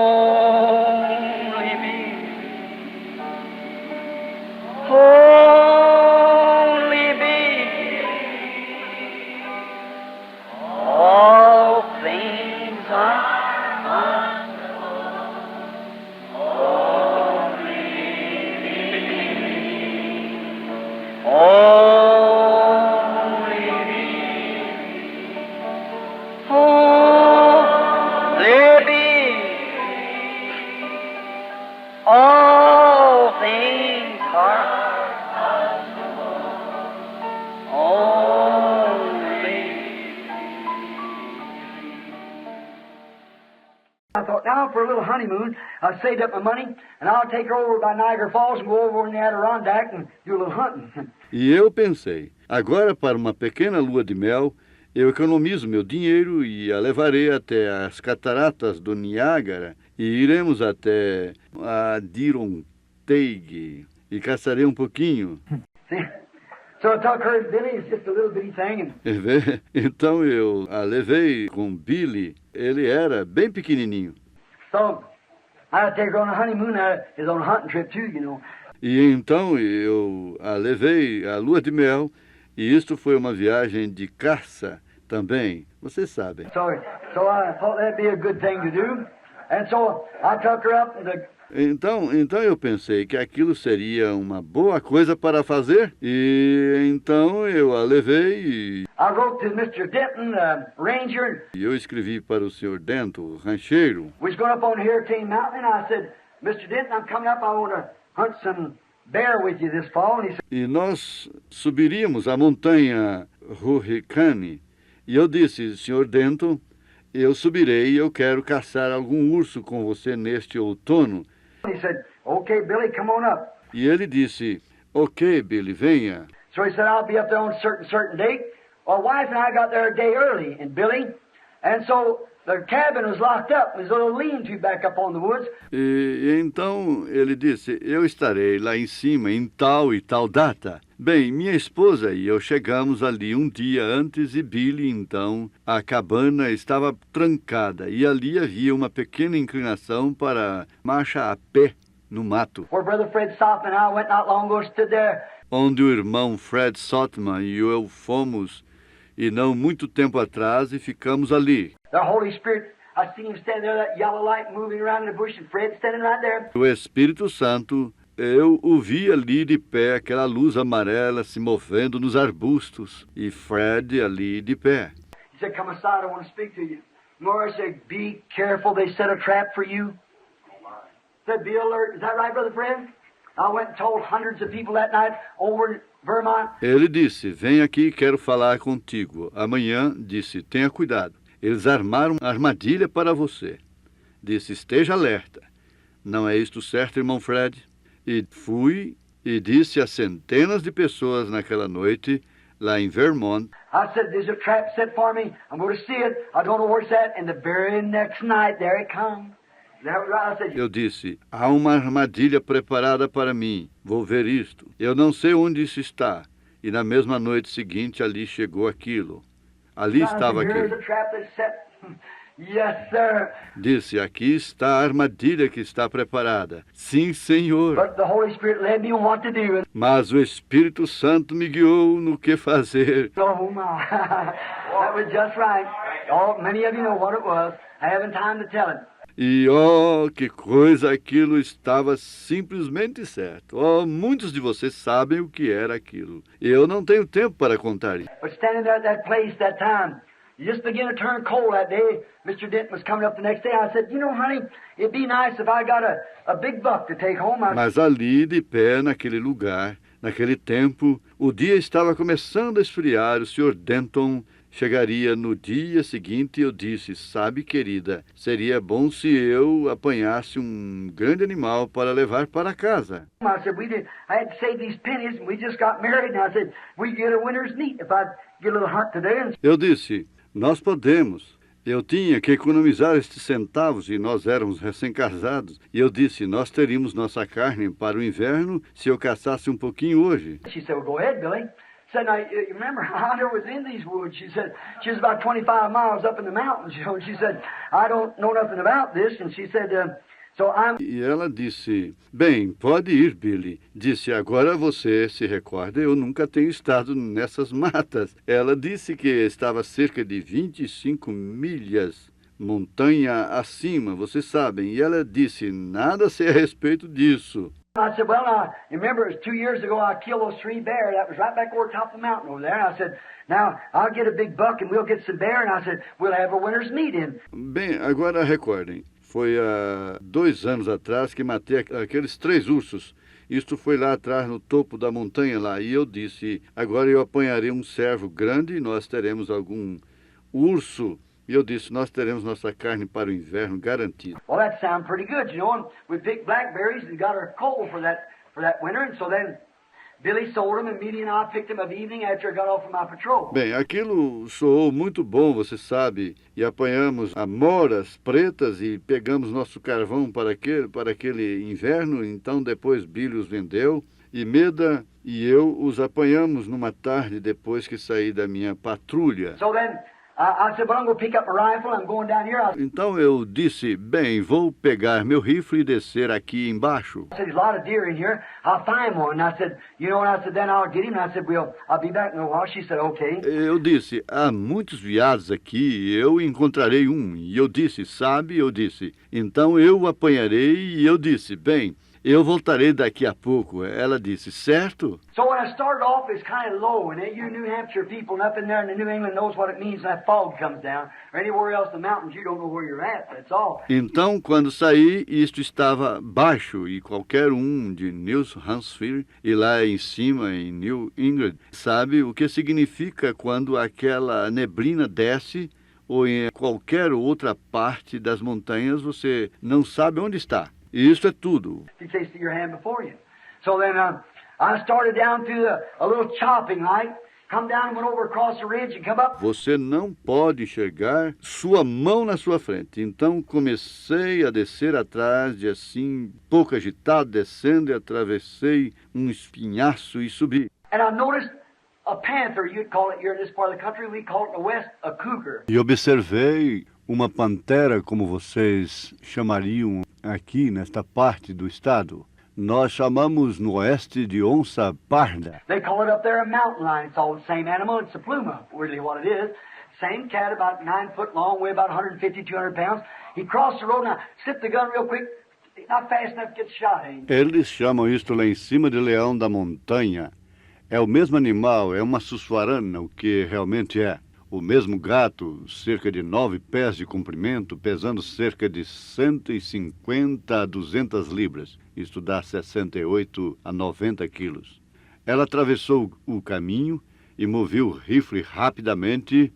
Only me. Only me. All things are only me. All things are only. I thought, now for a little honeymoon, I saved up my money, and I'll take her over by Niagara Falls and go over in the Adirondack and do a little hunting. E eu pensei, agora para uma pequena lua de mel, eu economizo meu dinheiro e a levarei até as cataratas do Niágara e iremos até a Adirondack e caçarei um pouquinho. So I took her and Billy, it's just a little bitty thing. Então eu a levei com Billy, ele era bem pequenininho. So I take her on a honeymoon, is on a hunting trip too, you know. E então eu a levei à lua de mel, e isto foi uma viagem de caça também, vocês sabem. So I thought that'd be a good thing to do. And so I took her up and Então eu pensei que aquilo seria uma boa coisa para fazer, e então eu a levei I wrote to Mr. Denton, ranger. e eu escrevi para o Sr. Denton, o rancheiro. We was going up on Hurricane Mountain, and I said, Mr. Denton, I'm coming up, I want to hunt some bear with you this fall. And he said, E nós subiríamos a montanha Hurricane, e eu disse, Sr. Denton, eu subirei e eu quero caçar algum urso com você neste outono. he said, okay, Billy, come on up. E ele disse, ok, Billy, venha. So he said, I'll be up there on a certain date. Well, wife and I got there a day early, and Billy, and so the cabin was locked up. There's a little lean-to back up on the woods. E então ele disse, eu estarei lá em cima em tal e tal data. Bem, minha esposa e eu chegamos ali um dia antes e Billy, então, a cabana estava trancada e ali havia uma pequena inclinação para marcha a pé no mato, Where Brother Fred Softman and I went not long ago, stood there. onde o irmão Fred Sotman e eu fomos, e não muito tempo atrás, e ficamos ali. The Holy Spirit, I seen him standing there, that yellow light moving around in the bush, and Fred standing right there. O Espírito Santo, eu o vi ali de pé, aquela luz amarela se movendo nos arbustos, e Fred ali de pé. He said, come aside, I want to speak to you. Morris said, be careful, they set a trap for you. Said, be alert. Is that right, Brother Fred? I went and told hundreds of people that night over in Vermont. Ele disse, vem aqui, quero falar contigo. Amanhã, disse, tenha cuidado. Eles armaram uma armadilha para você. Disse, esteja alerta. Não é isto certo, irmão Fred? E fui e disse a centenas de pessoas naquela noite, lá em Vermont. I said, there's a trap set for me. I'm going to see it. I don't know where it's at. And the very next night, there it comes. Is that right? I said, Eu disse, há uma armadilha preparada para mim. Vou ver isto. Eu não sei onde isso está. E na mesma noite seguinte, ali chegou aquilo. Ali estava here's aquilo. a trap that's set. Yes, sir. Disse, aqui está a armadilha que está preparada. Sim, Senhor. But the Holy Spirit led me on what to do. Mas o Espírito Santo me guiou no que fazer. Oh, my. That was just right. Oh, many of you know what it was. I haven't time to tell it. E, oh, que coisa, aquilo estava simplesmente certo. Oh, muitos de vocês sabem o que era aquilo. Eu não tenho tempo para contar isso. But standing there at that place that time, you just began to turn cold that day. Mr. Denton was coming up the next day. I said, you know, honey, it'd be nice if I got a big buck to take home. Mas ali, de pé, naquele lugar, naquele tempo, o dia estava começando a esfriar. O Sr. Denton chegaria no dia seguinte e eu disse, sabe, querida, seria bom se eu apanhasse um grande animal para levar para casa. I said, I had to save these pennies, and we just got married, and I said, we get a winter's meat if I get a little hunt today. And Eu disse, nós podemos. Eu tinha que economizar estes centavos e nós éramos recém-casados. E eu disse, nós teríamos nossa carne para o inverno se eu caçasse um pouquinho hoje. she said, well, go ahead, Billy. said, now, you remember, I never was in these woods. She said, she was about 25 miles up in the mountains, you know, and she said, I don't know nothing about this. And she said, so I'm... E ela disse, bem, pode ir, Billy. Disse, agora você se recorda, eu nunca tenho estado nessas matas. Ela disse que estava a cerca de 25 milhas montanha acima, vocês sabem. E ela disse, nada sei a respeito disso. I said, well, now, you remember it was 2 years ago I killed those 3 bears. That was right back over top of the mountain over there. And I said, now, I'll get a big buck and we'll get some bear. And I said, we'll have a winter's meat in. Bem, agora recordem. Foi há 2 anos atrás que matei aqueles 3 ursos. Isto foi lá atrás, no topo da montanha lá. E eu disse, agora eu apanharei um cervo grande e nós teremos algum urso. E eu disse, nós teremos nossa carne para o inverno garantida. Well, that sounded pretty good, you know. And we picked blackberries and got our coal for that winter. And so then Billy sold them and Mealy and I picked them up evening after I got off of my patrol. Bem, aquilo soou muito bom, você sabe. E apanhamos amoras pretas e pegamos nosso carvão para aquele inverno. Então depois Billy os vendeu. E Meda e eu os apanhamos numa tarde depois que saí da minha patrulha. So then I said, well, I'm going to pick up my rifle. I'm going down here. Então eu disse, bem, vou pegar meu rifle e descer aqui embaixo. I said, there's a lot of deer in here. I'll find one. And I said, you know, and I said, then I'll get him. And I said, well, I'll be back in a while. She said, okay. Eu disse, há muitos veados aqui, eu encontrarei um. E eu disse, sabe, eu disse, então eu o apanharei. E eu disse, bem, eu voltarei daqui a pouco. Ela disse, certo? So when I started off, it's kind of low, and you New Hampshire people, nothing there in the New England knows what it means when that fog comes down, or anywhere else in the mountains, you don't know where you're at, that's all. Então, quando saí, isto estava baixo, e qualquer um de New Hampshire, e lá em cima, em New England, sabe o que significa quando aquela neblina desce, ou em qualquer outra parte das montanhas, você não sabe onde está. E isso é tudo. You can't see your hand before you. So then I started down through a little chopping light, come down and went over across the ridge and come up. Você não pode enxergar sua mão na sua frente. Então comecei a descer atrás, de assim, pouco agitado, descendo e atravessei um espinhaço e subi. And I noticed a panther, you'd call it here in this part of the country, we call it in the west a cougar. E observei uma pantera, como vocês chamariam aqui nesta parte do estado. Nós chamamos no oeste de onça parda. They call it up there a mountain lion. It's all the same animal. It's a pluma, really what it is. Same cat, about 9 foot long, weigh about 150, 200 pounds. He crossed the road and I slipped the gun real quick. Not fast enough to get shot, ain't he? Eles chamam isto lá em cima de leão da montanha. É o mesmo animal, é uma sussuarana, o que realmente é. O mesmo gato, cerca de 9 pés de comprimento, pesando cerca de 150 a 200 libras. Isto dá 68 a 90 quilos. Ela atravessou o caminho e moveu o rifle rapidamente,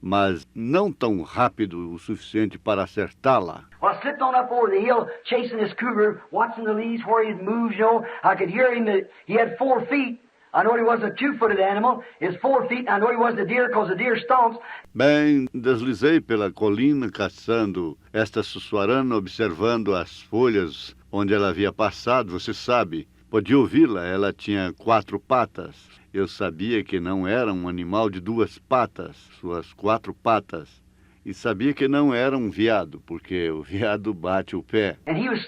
mas não tão rápido o suficiente para acertá-la. Well, I slipped on up over the hill, chasing this cougar, watching the leaves where he moves, you know. I could hear him. He had 4 feet. I know he wasn't a 2-footed animal. It's 4 feet. I know he wasn't a deer because the deer stomps. Bem, deslizei pela colina caçando esta sussuarana, observando as folhas onde ela havia passado. Você sabe, podia ouvi-la, ela tinha 4 patas. Eu sabia que não era um animal de 2 patas, suas 4 patas. E sabia que não era um veado, porque o veado bate o pé. And he was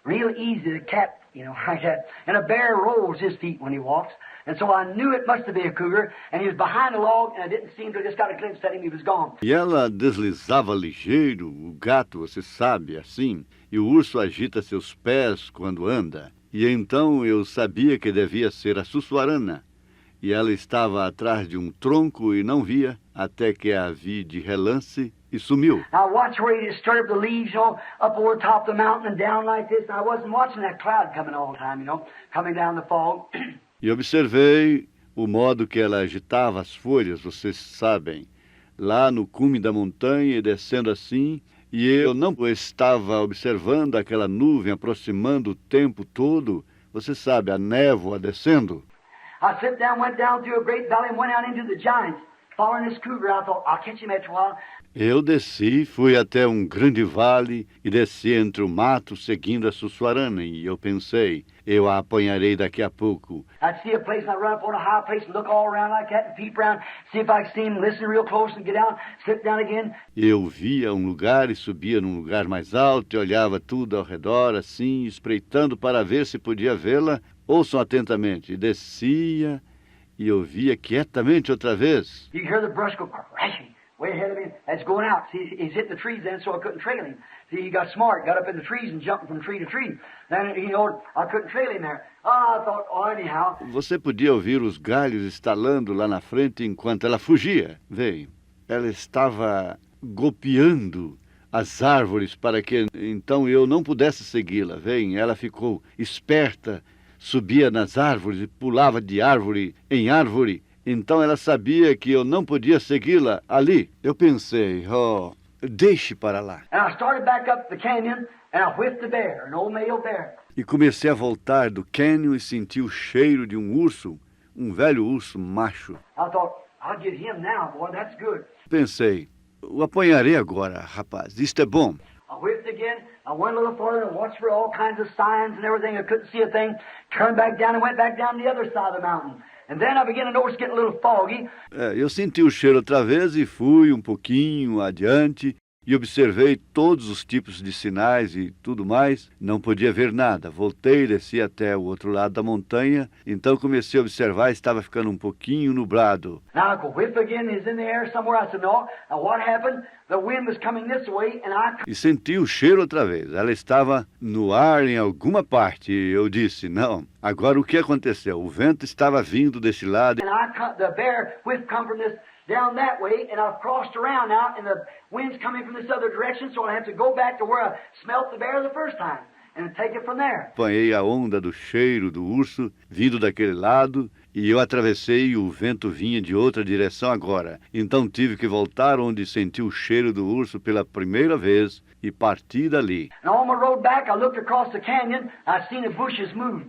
real easy, the cat, you know, like that. And a bear rolls his feet when he walks. And so I knew it must have been a cougar. And he was behind the log, and I didn't see him until I just got a glimpse at him, he was gone. E ela deslizava ligeiro, o gato, você sabe, assim. E o urso agita seus pés quando anda. E então eu sabia que devia ser a sussuarana. E ela estava atrás de um tronco e não via, até que a vi de relance e sumiu. Now watch where he disturbed the leaves, you know, up over top the mountain and down like this. And I wasn't watching that cloud coming all the time, you know, coming down the fog. E observei o modo que ela agitava as folhas, vocês sabem, lá no cume da montanha e descendo assim, e eu não estava observando aquela nuvem aproximando o tempo todo, você sabe, a névoa descendo. I slipped down, went down through a great valley and went out into the giants, following this cougar. I thought, I'll catch him after a while. Eu desci, fui até um grande vale e desci entre o mato seguindo a Sussuarana e eu pensei, eu a apanharei daqui a pouco. I'd see a place and I'd run up on a high place and look all around like that and peep around, see if I could see him, listen real close and get down, slip down again. Eu via um lugar e subia num lugar mais alto e olhava tudo ao redor assim, espreitando para ver se podia vê-la. Ouçam atentamente. E descia e ouvia quietamente outra vez. You could hear the brush go crashing way ahead of him as going out. See, he's hitting the trees then, so I couldn't trail him. See, he got smart, got up in the trees and jumped from tree to tree. Then, I couldn't trail him there. I thought, anyhow. Você podia ouvir os galhos estalando lá na frente enquanto ela fugia. Veio. Ela estava golpeando as árvores para que então eu não pudesse segui-la. Vem, ela ficou esperta, subia nas árvores e pulava de árvore em árvore. Então ela sabia que eu não podia segui-la ali. Eu pensei, deixe para lá. And I started back up the canyon and I whiffed a bear, an old male bear. E comecei a voltar do cânion e senti o cheiro de um urso, um velho urso macho. I thought, I'll get him now, boy, that's good. Pensei, o apanharei agora, rapaz, isto é bom. I whiffed again. I went a little farther and watched for all kinds of signs and everything. I couldn't see a thing. Turned back down and went back down the other side of the mountain. And then I began to notice getting a little foggy. Eu senti o cheiro outra vez e fui um pouquinho adiante e observei todos os tipos de sinais e tudo mais. Não podia ver nada. Voltei e desci até o outro lado da montanha. Então comecei a observar e estava ficando um pouquinho nublado. Now I go whiff again. He's in the air somewhere. I said, no. Now what happened? The wind was coming this way and I... E senti o cheiro outra vez. Ela estava no ar em alguma parte. E eu disse, não. Agora o que aconteceu? O vento estava vindo desse lado. And the bear whiff come from this down that way, and I've crossed around now, and the wind's coming from this other direction, so I have to go back to where I smelt the bear the first time and take it from there. Apanhei a onda do cheiro do urso vindo daquele lado e eu atravessei e o vento vinha de outra direção agora. Então tive que voltar onde senti o cheiro do urso pela primeira vez e parti dali. And on my road back, I looked across the canyon, I seen the bushes move.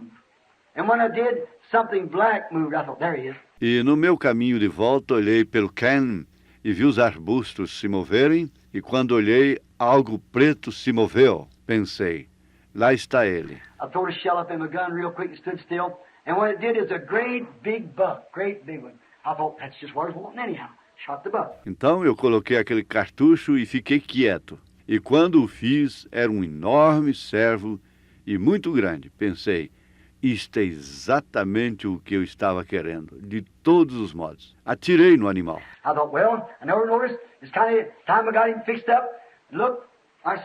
And when I did, something black moved. I thought, there he is. E no meu caminho de volta, olhei pelo canyon e vi os arbustos se moverem, e quando olhei, algo preto se moveu. Pensei, lá está ele. I threw a shell up in my gun real quick and stood still. And what it did is a great big buck, great big one. I thought, that's just what I was wanting anyhow. Shot the buck. Então eu coloquei aquele cartucho e fiquei quieto. E quando o fiz, era um enorme cervo e muito grande. Pensei, isto é exatamente o que eu estava querendo, de todos os modos. Atirei no animal. I thought, well, I never noticed. It's kind of time I got him fixed up. Look, I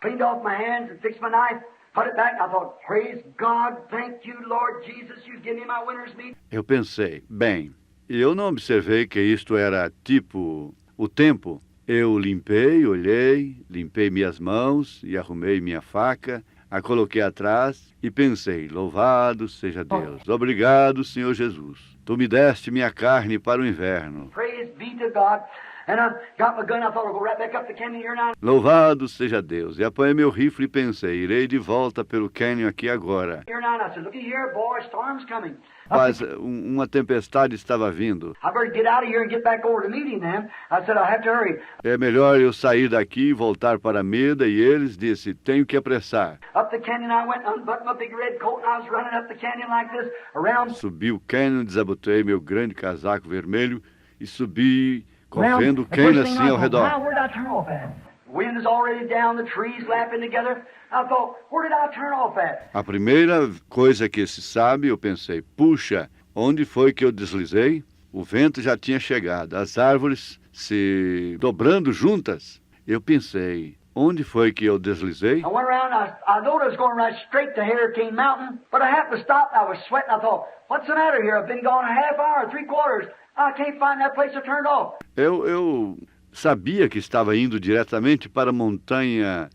cleaned off my hands and fixed my knife, put it back. I thought, praise God, thank you, Lord Jesus, you give me my winter's meat. Eu pensei, bem, eu não observei que isto era tipo o tempo. Eu limpei, olhei, limpei minhas mãos e arrumei minha faca. A coloquei atrás e pensei, louvado seja Deus. Obrigado, Senhor Jesus. Tu me deste minha carne para o inverno. Praise be to God. And I got my gun. I thought I'd go right back up the canyon here now. Louvado seja Deus. E apanhei meu rifle e pensei, irei de volta pelo cânion aqui agora. Here now. And I said, looky here, boy, storm's coming. Mas uma tempestade estava vindo. I better get out of here and get back over to meeting them. I said, I have to hurry. É melhor eu sair daqui e voltar para a Meda. E eles disse, tenho que apressar. Up the canyon I went, unbuttoned my big red coat, and I was running up the canyon like this, around... Subi o cânion, desabotei meu grande casaco vermelho e subi correndo o cânion assim ao redor. Where did I turn off at? Wind is already down, the trees lapping together. I thought, where did I turn off at? A primeira coisa que se sabe, eu pensei, puxa, onde foi que eu deslizei? O vento já tinha chegado, as árvores se dobrando juntas. Eu pensei, onde foi que eu deslizei? I went around, I know I was going right straight to Hurricane Mountain, but I happened to stop, I was sweating, I thought, what's the matter here? I've been gone a half hour, 3/4. I can't find that place I turned off. Eu sabia que estava indo diretamente para a montanha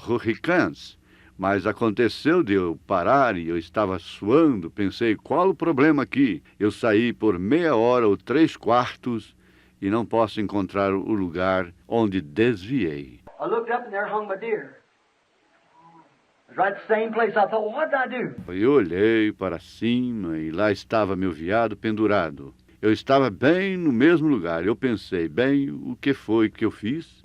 Hurricanes, mas aconteceu de eu parar e eu estava suando. Pensei, qual o problema aqui? Eu saí por meia hora ou 3/4 e não posso encontrar o lugar onde desviei. I looked up and there hung my deer. It was right at the same place. I thought, what did I do? Eu olhei para cima e lá estava meu veado pendurado. Eu estava bem no mesmo lugar. Eu pensei, bem, o que foi que eu fiz?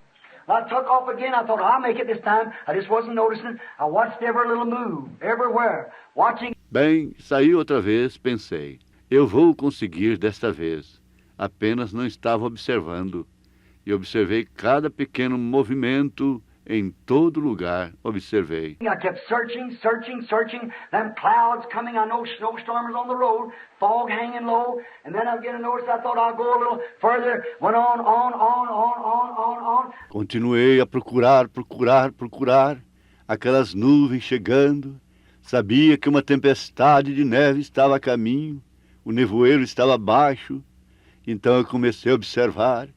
I took off again. I thought, I'll make it this time. I just wasn't noticing. I watched every little move, everywhere, watching. Bem, saí outra vez, pensei, eu vou conseguir desta vez. Apenas não estava observando. E observei cada pequeno movimento em todo lugar. Observei. I kept searching. Them clouds coming. I know snowstorms on the road, fog hanging low. And then I began to notice. I thought I'll go a little further. Went on. Continuei a procurar. Aquelas nuvens chegando. Sabia que uma tempestade de neve estava a caminho. O nevoeiro estava baixo. Então eu comecei a observar.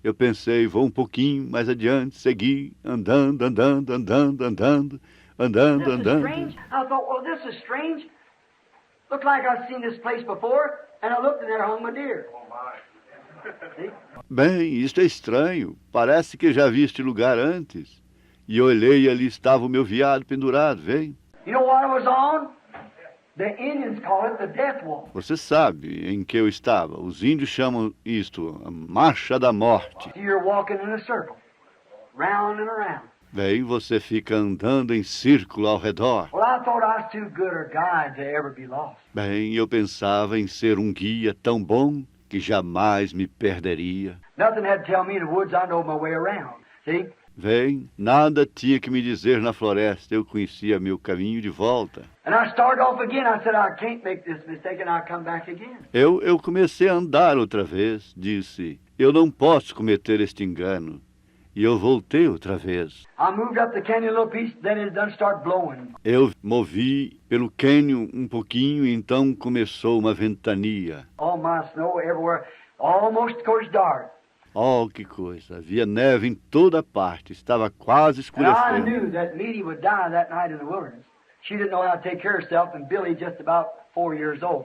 Eu pensei, vou um pouquinho mais adiante, segui, andando. This is strange. I thought, well, this is strange. Looked like I've seen this place before. And I looked and there hung my deer. See? Bem, isto é estranho. Parece que já vi este lugar antes. E olhei e ali estava o meu veado pendurado, vem? You know what I was on? The Indians call it the death walk. Você sabe em que eu estava. Os índios chamam isto a Marcha da Morte. You're walking in a circle, round and around. Bem, você fica andando em círculo ao redor. Well, I thought I was too good a guide to ever be lost. Bem, eu pensava em ser um guia tão bom que jamais me perderia. Nothing had to tell me in the woods. I know my way around. See? Bem, nada tinha que me dizer na floresta. Eu conhecia meu caminho de volta. And I started off again. I said, I can't make this mistake, and I'll come back again. Eu comecei a andar outra vez. Disse, eu não posso cometer este engano. E eu voltei outra vez. I moved up the canyon a little piece, then it done start blowing. Eu movi pelo cânion um pouquinho e então começou uma ventania. All my snow everywhere, almost of course dark. Oh, que coisa! Havia neve em toda parte. Estava quase And I escurecendo. knew that Meaty would die that night in the wilderness. She didn't know how to take care of herself, and Billy just about 3 years old.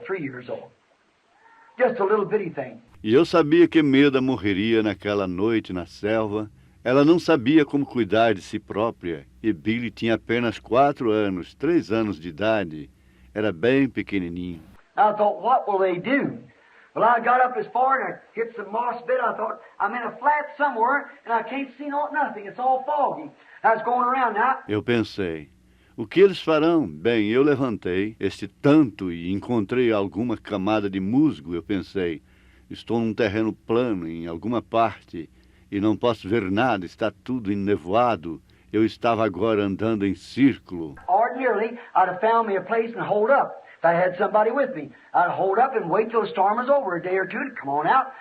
Just a little bitty thing. E eu sabia que Meda morreria naquela noite na selva. Ela não sabia como cuidar de si própria. E Billy tinha apenas 4 anos, 3 anos de idade. Era bem pequenininho. I thought, what will they do? Well, I got up as far and I hit some moss bed. I thought, I'm in a flat somewhere and I can't see nothing. It's all foggy. I was going around now. Eu pensei, o que eles farão? Bem, eu levantei este tanto e encontrei alguma camada de musgo. Eu pensei, estou num terreno plano em alguma parte e não posso ver nada, está tudo ennevoado. Eu estava agora andando em círculo. Ordinarily, I'd have found me a place and hold up. If I had somebody with me, I'd hold up and wait till the storm was over, a day or two, to come on out.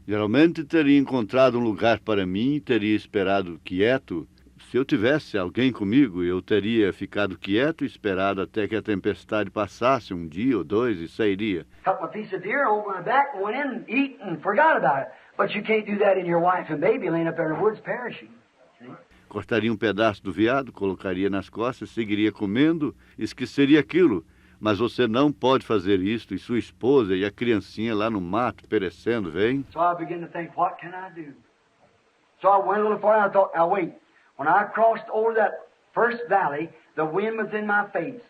Geralmente teria encontrado um lugar para mim e teria esperado quieto. Se eu tivesse alguém comigo, eu teria ficado quieto e esperado até que a tempestade passasse 1 dia ou 2 e sairia. Cut my piece of deer over my back and went in and eat and forgot about it. But you can't do that in your wife and baby laying up there in the woods perishing. See? Cortaria um pedaço do veado, colocaria nas costas, seguiria comendo, esqueceria aquilo. Mas você não pode fazer isto, e sua esposa e a criancinha lá no mato perecendo, vem? So I began to think, what can I do? So I went a little farther and I thought, now wait. When I crossed over that first valley, the wind was in my face.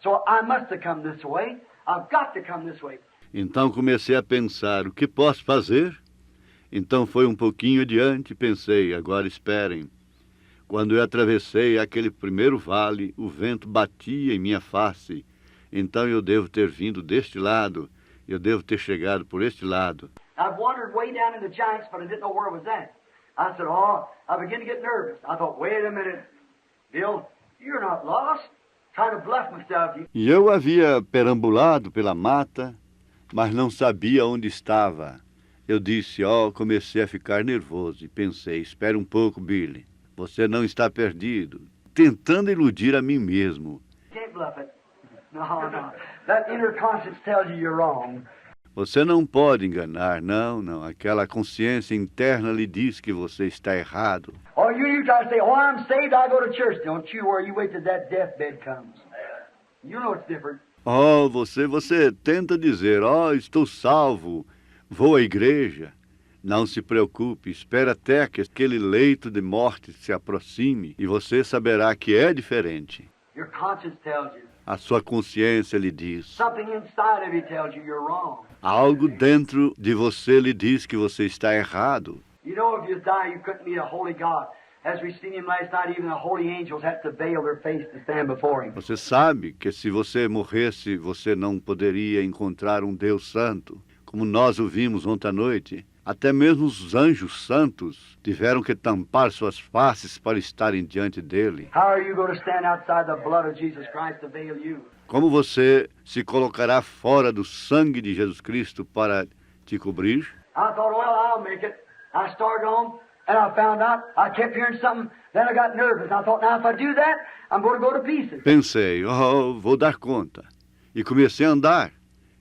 So I must have come this way. I've got to come this way. Então comecei a pensar, o que posso fazer? Então foi um pouquinho adiante e pensei, agora esperem. Quando eu atravessei aquele primeiro vale, o vento batia em minha face. Então eu devo ter vindo deste lado, eu devo ter chegado por este lado. I've wandered way down in the giants, but I didn't know where it was at. I said, oh, I began to get nervous. I thought, wait a minute, Bill, you're not lost. Trying to bluff myself. E eu havia perambulado pela mata, mas não sabia onde estava. Eu disse, comecei a ficar nervoso e pensei, espere um pouco, Billy. Você não está perdido. Tentando iludir a mim mesmo. Can't bluff it. No. That inner conscience tells you you're wrong. Você não pode enganar, não. Aquela consciência interna lhe diz que você está errado. Or you try to say, oh, I'm saved, I go to church. Don't you worry, you wait till that deathbed comes. You know it's different. Você tenta dizer, estou salvo, vou à igreja. Não se preocupe, espera até que aquele leito de morte se aproxime e você saberá que é diferente. Your conscience tells you. A sua consciência lhe diz. Something inside of you tells you you're wrong. Algo dentro de você lhe diz que você está errado. You know, if you die, you couldn't meet a holy God. As we seen him last night, even the holy angels had to veil their face to stand before him. Você sabe que se você morresse, você não poderia encontrar um Deus santo. Como nós o vimos ontem à noite, até mesmo os anjos santos tiveram que tampar suas faces para estarem diante dele. How are you going to stand outside the blood of Jesus Christ to veil you? Como você se colocará fora do sangue de Jesus Cristo para te cobrir? I thought, well, I'll make it. I started on, and I found out I kept hearing something. Then I got nervous. I thought, now if I do that, I'm going to go to pieces. Pensei, vou dar conta. E comecei a andar.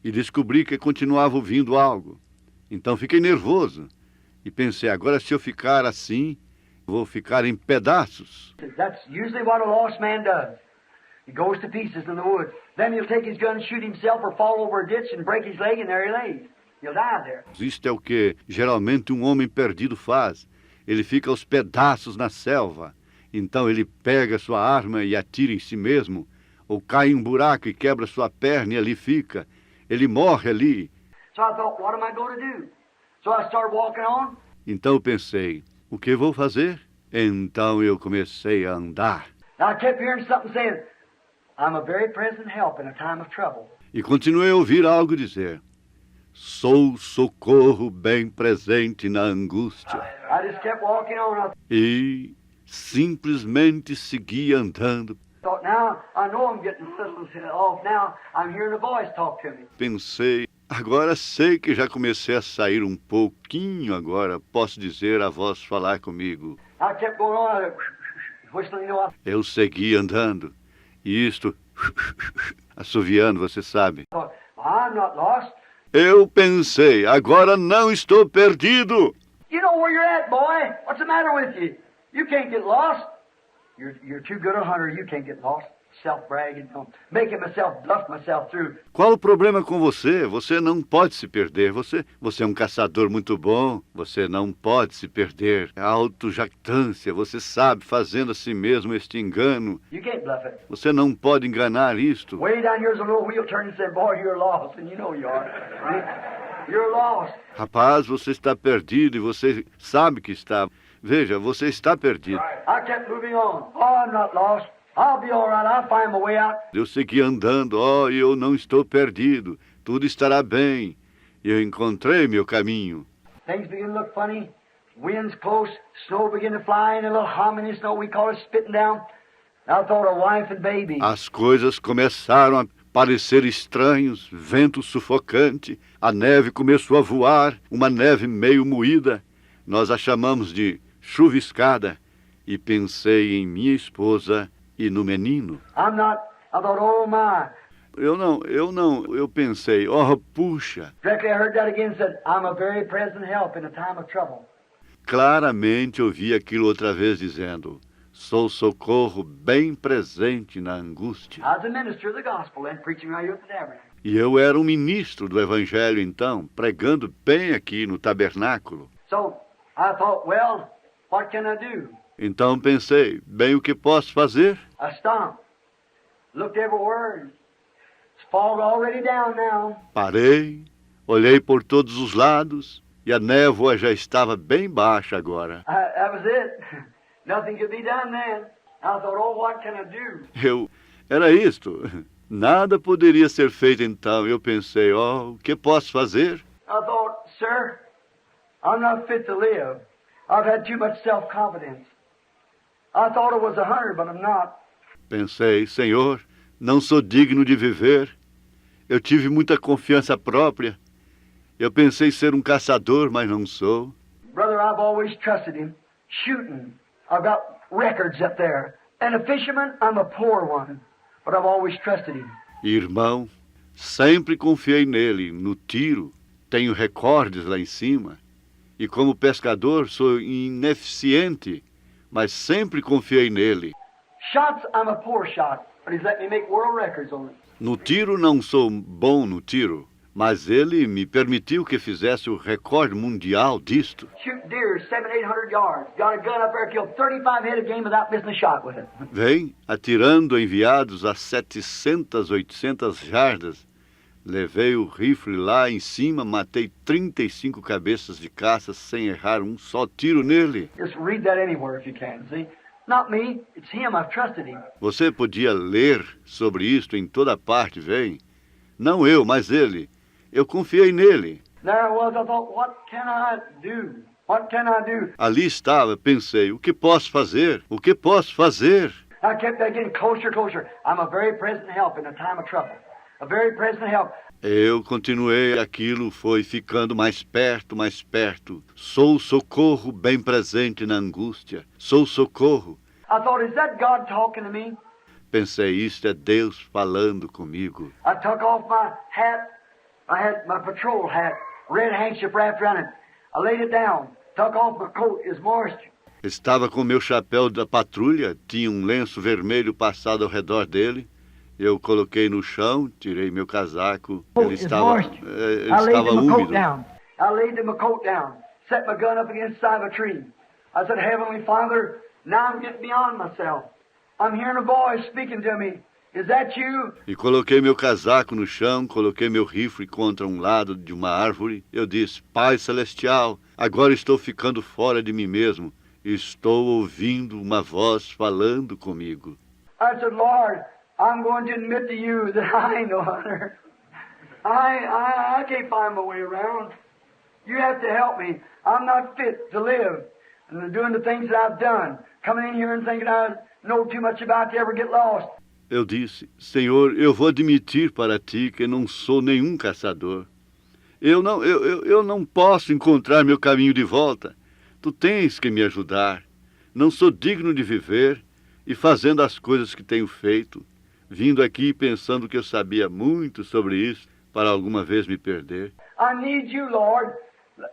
E descobri que continuava ouvindo algo. Então fiquei nervoso. E pensei, agora se eu ficar assim, vou ficar em pedaços. That's usually what a lost man does. He goes to pieces in the woods. Then he'll take his gun, shoot himself, or fall over a ditch and break his leg, and there he lays. He'll die there. Isto é o que geralmente um homem perdido faz. Ele fica aos pedaços na selva. Então ele pega sua arma e atira em si mesmo, ou cai em um buraco e quebra sua perna e ali fica. Ele morre ali. So I thought, what am I going to do? So I started walking on. Então eu pensei, o que vou fazer? Então eu comecei a andar. And I kept hearing something saying, I'm a very present help in a time of trouble. E continuei a ouvir algo dizer, sou socorro bem presente na angústia. I just kept walking on. I E simplesmente segui andando. thought, now I know I'm getting a little off. Now I'm hearing a voice talk to me. Pensei, agora sei que já comecei a sair um pouquinho agora. Posso dizer a voz falar comigo. I kept going on, whistling, you know. Eu segui andando. E isto, assoviando, você sabe. I thought, I'm not lost. Eu pensei, agora não estou perdido. You know where you're at, boy. What's the matter with you? You can't get lost. You're too good a hunter. You can't get lost. Self-bragging, making myself bluff myself through. Qual o problema com você? Você não pode se perder. Você é um caçador muito bom. Você não pode se perder. É autojactância. Você sabe, fazendo a si mesmo este engano. You can't bluff it. Você não pode enganar isto. Way down here's a little wheel turning and said, boy, you're lost. And you know you are. You're lost. Rapaz, você está perdido e você sabe que está. Veja, você está perdido. I kept moving on. Oh, I'm not lost. I'll be all right. I'll find my way out. Eu segui andando. Eu não estou perdido. Tudo estará bem. Eu encontrei meu caminho. Things begin to look funny. Wind's close. Snow begin to fly in. A little humming in snow. We call it spitting down. I thought of wife and baby. As coisas começaram a parecer estranhos. Vento sufocante. A neve começou a voar. Uma neve meio moída. Nós a chamamos de chuviscada. E pensei em minha esposa e no menino. I thought, oh my. Eu pensei, puxa. Directly I heard that again and said, I'm a very present help in a time of trouble. Claramente ouvi aquilo outra vez dizendo, sou socorro bem presente na angústia. I was a minister of the gospel and preaching right here at the tabernacle. E eu era um ministro do evangelho então, pregando bem aqui no tabernáculo. So I thought, well, what can I do? Então pensei, bem, o que posso fazer? I stopped, looked everywhere, and it's fog already down now. Parei, olhei por todos os lados e a névoa já estava bem baixa agora. That was it. Nothing could be done then. I thought, oh, what can I do? Era isto. Nada poderia ser feito então. Eu pensei, o que posso fazer? I thought, sir, I'm not fit to live. I've had too much self-confidence. I thought I was a hunter, but I'm not. Pensei, Senhor, não sou digno de viver. Eu tive muita confiança própria. Eu pensei ser um caçador, mas não sou. Brother, I've always trusted him. Shooting, I've got records up there. And a fisherman, I'm a poor one. But I've always trusted him. Irmão, sempre confiei nele. No tiro, tenho recordes lá em cima. E como pescador, sou ineficiente, mas sempre confiei nele. Shots, I'm a poor shot. But he's let me make world records on it. No tiro, não sou bom no tiro. Mas ele me permitiu que fizesse o recorde mundial disto. Shoot deer 700, 800 yards. Got a gun up there, killed 35 head a game without missing a shot with it. Vem atirando enviados a 700, 800 jardas. Levei o rifle lá em cima, matei 35 cabeças de caça sem errar um só tiro nele. Just read that anywhere if you can, see? Not me, it's him, I've trusted him. Você podia ler sobre isto em toda parte, vem? Não eu, mas ele. Eu confiei nele. There I was, I thought, what can I do? What can I do? Ali estava, pensei, o que posso fazer? O que posso fazer? I kept getting closer, closer. I'm a very present help in a time of trouble. A very present help. Eu continuei, aquilo foi ficando mais perto, mais perto. Sou socorro bem presente na angústia. Sou socorro. I thought, is that God talking to me? Pensei, isto é Deus falando comigo. I took off my hat. I had my patrol hat, red handkerchief wrapped around it. I laid it down, took off my coat, it was moisture. Estava com meu chapéu da patrulha, tinha um lenço vermelho passado ao redor dele. Eu coloquei no chão, tirei meu casaco. Ele estava úmido. I laid my coat down, set my gun up against the side of a tree. I said, Heavenly Father, now I'm getting beyond myself. I'm hearing a voice speaking to me. Is that you? E coloquei meu casaco no chão, coloquei meu rifle contra um lado de uma árvore. Eu disse, Pai Celestial, agora estou ficando fora de mim mesmo. Estou ouvindo uma voz falando comigo. I said, Lord, I'm going to admit to you that I ain't no hunter. I can't find my way around. You have to help me. I'm not fit to live. And doing the things that I've done. Coming in here and thinking I know too much about to ever get lost. Eu disse, Senhor, eu vou admitir para ti que não sou nenhum caçador. Eu não posso encontrar meu caminho de volta. Tu tens que me ajudar. Não sou digno de viver e fazendo as coisas que tenho feito, vindo aqui pensando que eu sabia muito sobre isso para alguma vez me perder. I need you, Lord.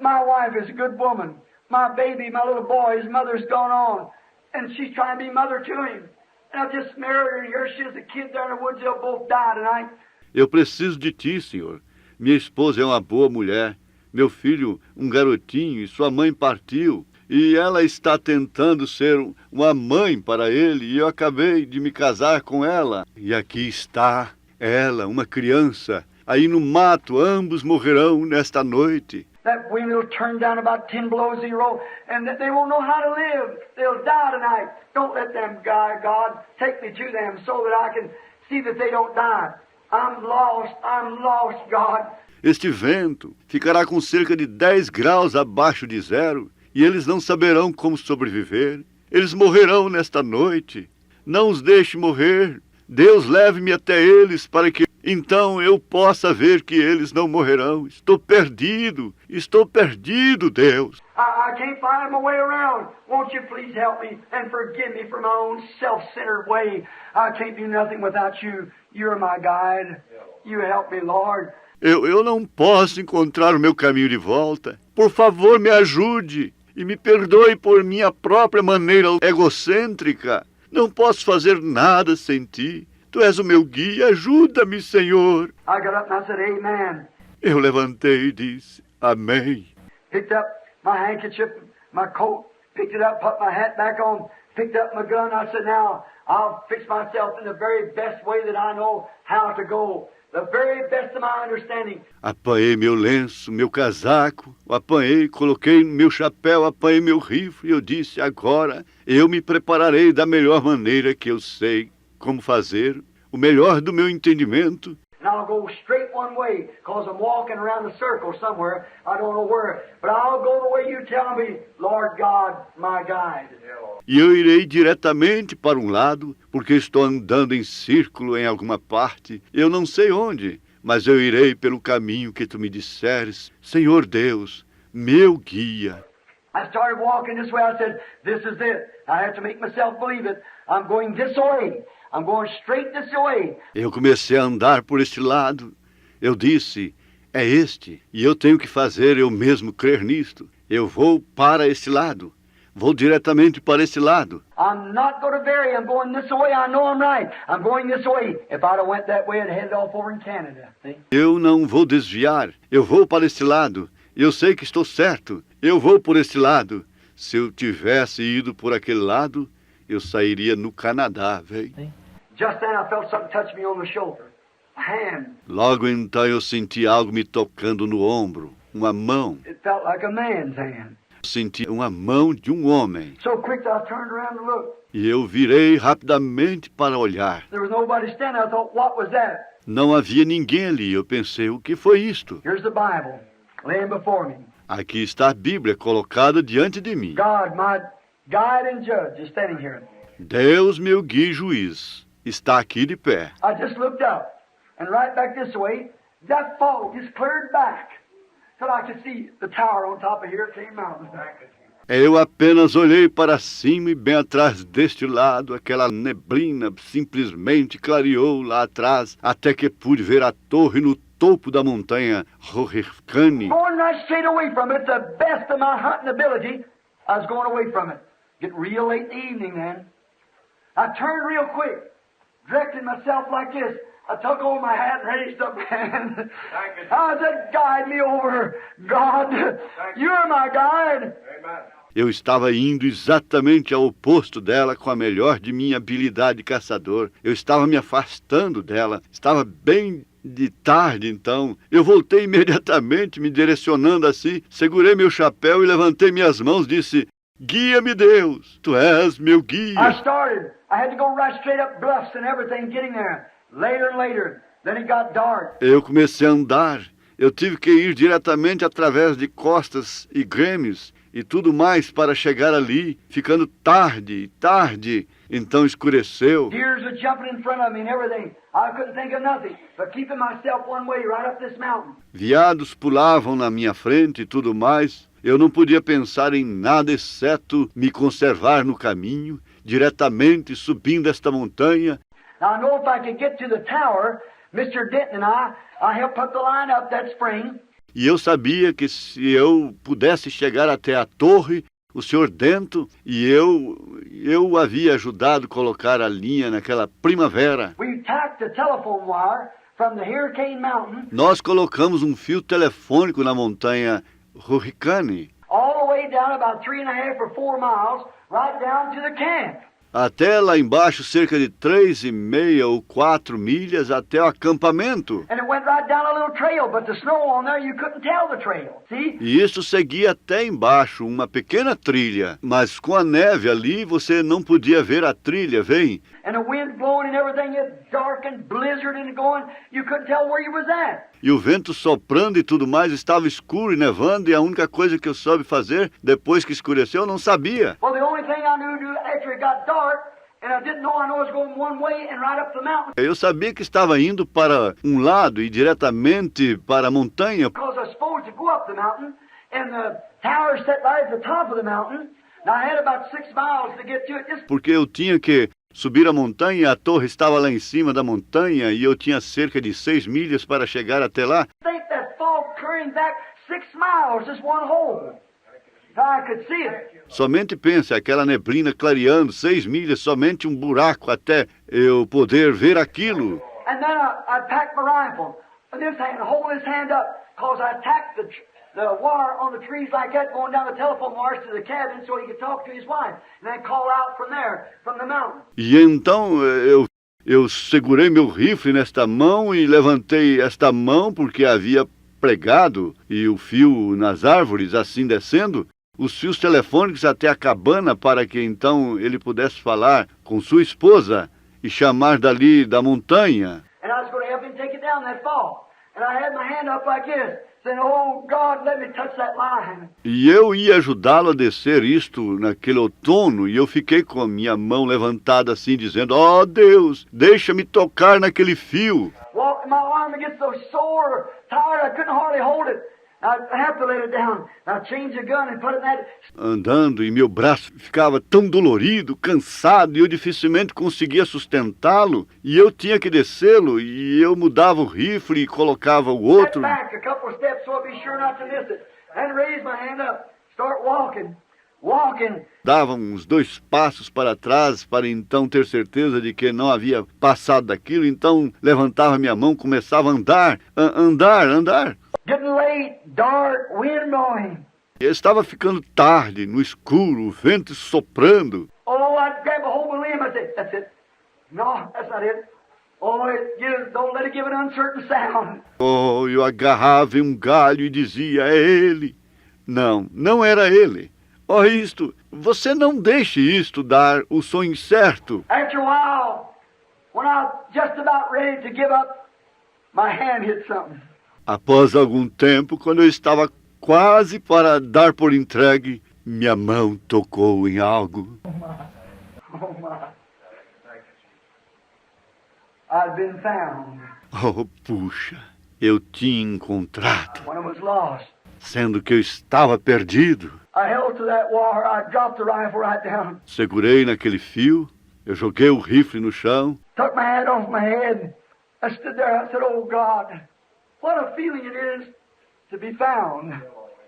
My wife is a good woman. My baby, my little boy, his mother's gone on, and she's trying to be mother to him. And I just married her, and here she is, a kid there in the woods, they'll both die tonight. Eu preciso de ti, Senhor. Minha esposa é uma boa mulher. Meu filho, um garotinho, e sua mãe partiu. E ela está tentando ser uma mãe para ele. E eu acabei de me casar com ela. E aqui está ela, uma criança. Aí no mato, ambos morrerão nesta noite. That wind will turn down about 10 below zero, and that they won't know how to live. They'll die tonight. Don't let them die, God. Take me to them so that I can see that they don't die. I'm lost, God. Este vento ficará com cerca de 10 graus abaixo de zero, e eles não saberão como sobreviver. Eles morrerão nesta noite. Não os deixe morrer. Deus leve-me até eles para que então eu possa ver que eles não morrerão. Estou perdido, Deus. I can't find my way around. Won't you please help me and forgive me for my own self-centered way? I can't do nothing without you. You're my guide. You help me, Lord. Eu não posso encontrar o meu caminho de volta. Por favor, me ajude e me perdoe por minha própria maneira egocêntrica. Não posso fazer nada sem ti. Tu és o meu guia, ajuda-me, Senhor. I got up and I said, Amen. Eu levantei e disse, Amém. Picked up my handkerchief, my coat, picked it up, put my hat back on, picked up my gun. I said, now, I'll fix myself in the very best way that I know how to go. The very best of my understanding. Apanhei meu lenço, meu casaco, coloquei meu chapéu, apanhei meu rifle e eu disse, agora eu me prepararei da melhor maneira que eu sei como fazer, o melhor do meu entendimento. And I'll go straight one way, because I'm walking around the circle somewhere, I don't know where, but I'll go the way you tell me, Lord God, my guide. E eu irei diretamente para um lado, porque estou andando em círculo em alguma parte. Eu não sei onde, mas eu irei pelo caminho que tu me disseres. Senhor Deus, meu guia. I started walking this way. I said, this is it. I have to make myself believe it. I'm going this way. I'm going straight this way. Eu comecei a andar por este lado. Eu disse, é este. E eu tenho que fazer eu mesmo crer nisto. Eu vou para este lado. Vou diretamente para esse lado. I'm not going to vary. I'm going this way. I know I'm right. I'm going this way. If I'd have went that way, I'd headed off over in Canada. See? Eu não vou desviar. Eu vou para este lado. Eu sei que estou certo. Eu vou por este lado. Se eu tivesse ido por aquele lado, eu sairia no Canadá, velho. Just then I felt something touch me on the shoulder. hand. Logo então eu senti algo me tocando no ombro, uma mão. It felt like a man's hand. Senti uma mão de um homem. So quick I turned around to look. E eu virei rapidamente para olhar. There was nobody standing. I thought, what was that? Não havia ninguém ali. Eu pensei, o que foi isto? Here's the Bible laying before me. Aqui está a Bíblia colocada diante de mim. God, my guide and judge, is standing here. Deus, meu guia e juiz, está aqui de pé. I just looked up, and right back this way, that fog just cleared back, till I could see the tower on top of Hurricane Mountain. Eu apenas olhei para cima e bem atrás deste lado, aquela neblina simplesmente clareou lá atrás, até que pude ver a torre no topo da montanha Hurricane. Going right straight away from it, the best of my hunting ability, I was going away from it. Getting real late in the evening then. I turned real quick, directed myself like this. I took over my hat and raised up my hand. I said, guide me over, God. You're my guide. Amen. Eu estava indo exatamente ao oposto dela com a melhor de minha habilidade de caçador. Eu estava me afastando dela. Estava bem de tarde, então. Eu voltei imediatamente, me direcionando assim. Segurei meu chapéu e levantei minhas mãos. Disse, guia-me, Deus. Tu és meu I guia. started. I had to go right straight up bluffs and everything getting there. Later and later. Then it got dark. Eu comecei a andar. Eu tive que ir diretamente através de costas e grêmios e tudo mais para chegar ali, ficando tarde. Então escureceu. Deers were jumping in front of me and everything. I couldn't think of nothing but keeping myself one way right up this mountain. Veados pulavam na minha frente e tudo mais. Eu não podia pensar em nada exceto me conservar no caminho, diretamente subindo esta montanha. Now I know if I could get to the tower, Mr. Denton and I helped put the line up that spring. E eu sabia que se eu pudesse chegar até a torre, o Sr. Denton e eu havia ajudado a colocar a linha naquela primavera. We tacked the telephone wire from the Hurricane Mountain Nós colocamos um fio telefônico na montanha Hurricane, all the way down about 3.5 or 4 miles, right down to the camp. até lá embaixo, cerca de 3,5 ou 4 milhas até o acampamento. And it went right down a little trail, but the snow on there, you couldn't tell the trail. See? E isso seguia até embaixo, uma pequena trilha. Mas com a neve ali, você não podia ver a trilha, vem? And the wind blowing and everything, it dark and blizzard and going, you couldn't tell where you was at. E o vento soprando e tudo mais, estava escuro e nevando, e a única coisa que eu soube fazer, depois que escureceu, eu não sabia. Well, the only thing I knew to do after it got dark, and I didn't know I was going one way and right up the mountain, Eu sabia que estava indo para um lado e diretamente para a montanha, because I was supposed to go up the mountain, and the tower set right at the top of the mountain. Now I had about 6 miles to get to it. Just porque eu tinha que subir a montanha, e a torre estava lá em cima da montanha, e eu tinha cerca de 6 milhas para chegar até lá. think that fog clearing back 6 miles, just one hole. So I could see it. Somente pense, aquela neblina clareando 6 milhas, somente um buraco até eu poder ver aquilo. And then I packed my rifle. And this hand, hold his hand up, because I tacked the wire on the trees like that, going down the telephone wires to the cabin so he could talk to his wife. And then call out from there, from the mountain. E então eu segurei meu rifle nesta mão e levantei esta mão porque havia pregado e o fio nas árvores, assim descendo, os fios telefônicos até a cabana para que então ele pudesse falar com sua esposa e chamar dali da montanha. And I was going to help him take it down that fall. And I had my hand up like this, saying, oh, God, let me touch that line. E eu ia ajudá-lo a descer isto naquele outono, e eu fiquei com a minha mão levantada assim, dizendo, ó Deus, deixa-me tocar naquele fio. Walked, my arm gets so sore, tired, I couldn't hardly hold it. I have to lay it down. I changed the gun and put it in that. Andando, e meu braço ficava tão dolorido, cansado, e eu dificilmente conseguia sustentá-lo, e eu tinha que descê-lo, e eu mudava o rifle e colocava o outro. Step back a couple of steps so I'd be sure not to miss it. And raise my hand up. Start walking. Walking. Dava uns 2 passos para trás, para então ter certeza de que não havia passado daquilo, então levantava minha mão, começava a andar. Getting late, dark, wind blowing. Estava ficando tarde, no escuro, o vento soprando. Oh, I'd grab a hold of the limb. I'd say, that's it. No, that's not it. Oh, don't let it give an uncertain sound. Oh, eu agarrava em um galho e dizia, é ele. Não, não era ele. Oh, isto, você não deixe isto dar o som incerto. After a while, when I was just about ready to give up, my hand hit something. Após algum tempo, quando eu estava quase para dar por entregue, minha mão tocou em algo. Oh, my. I'd been found Oh, puxa, eu tinha encontrado, when I was lost. sendo que eu estava perdido. I held to that wire. I dropped the rifle right down. Segurei naquele fio, eu joguei o rifle no chão, Took my hat off my head. I stood there. I said, oh, God, what a feeling it is to be found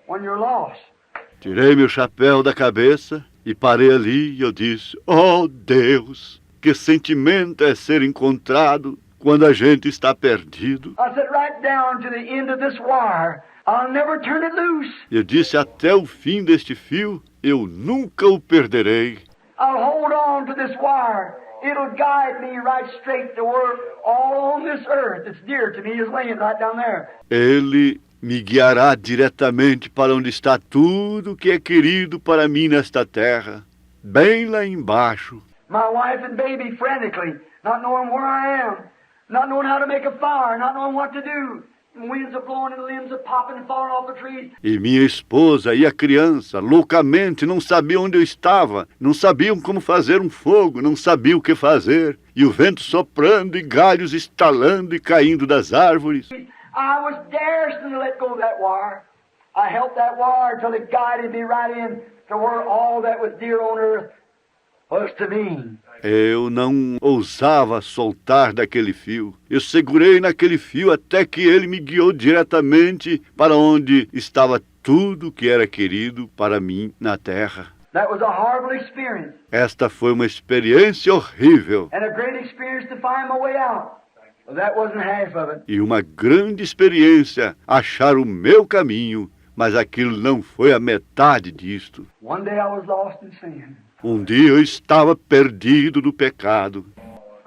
when you're lost. tirei meu chapéu da cabeça e parei ali e eu disse, oh, Deus, que sentimento é ser encontrado quando a gente está perdido. I said, right down to the end of this wire. I'll never turn it loose. Eu disse, até o fim deste fio, eu nunca o perderei. I'll hold on to this wire. It'll guide me right straight to where all on this earth that's dear to me is laying right down there. Ele me guiará diretamente para onde está tudo que é querido para mim nesta terra, bem lá embaixo. My wife and baby frantically, not knowing where I am, not knowing how to make a fire, not knowing what to do. And winds are blowing and limbs are popping and falling off the trees. E minha esposa e a criança, loucamente, não sabiam onde eu estava, não sabiam como fazer um fogo, não sabiam o que fazer. E o vento soprando e galhos estalando e caindo das árvores. I was daring to let go of that wire. I held that wire till it guided me right in to where all that was dear on earth was to me. Eu não ousava soltar daquele fio. Eu segurei naquele fio até que ele me guiou diretamente para onde estava tudo que era querido para mim na terra. That was a horrible experience, Esta foi uma experiência horrível and a great experience to find my way out. But that wasn't half of it. e uma grande experiência achar o meu caminho, mas aquilo não foi a metade disto. One day I was lost in sin. Um dia eu estava perdido no pecado.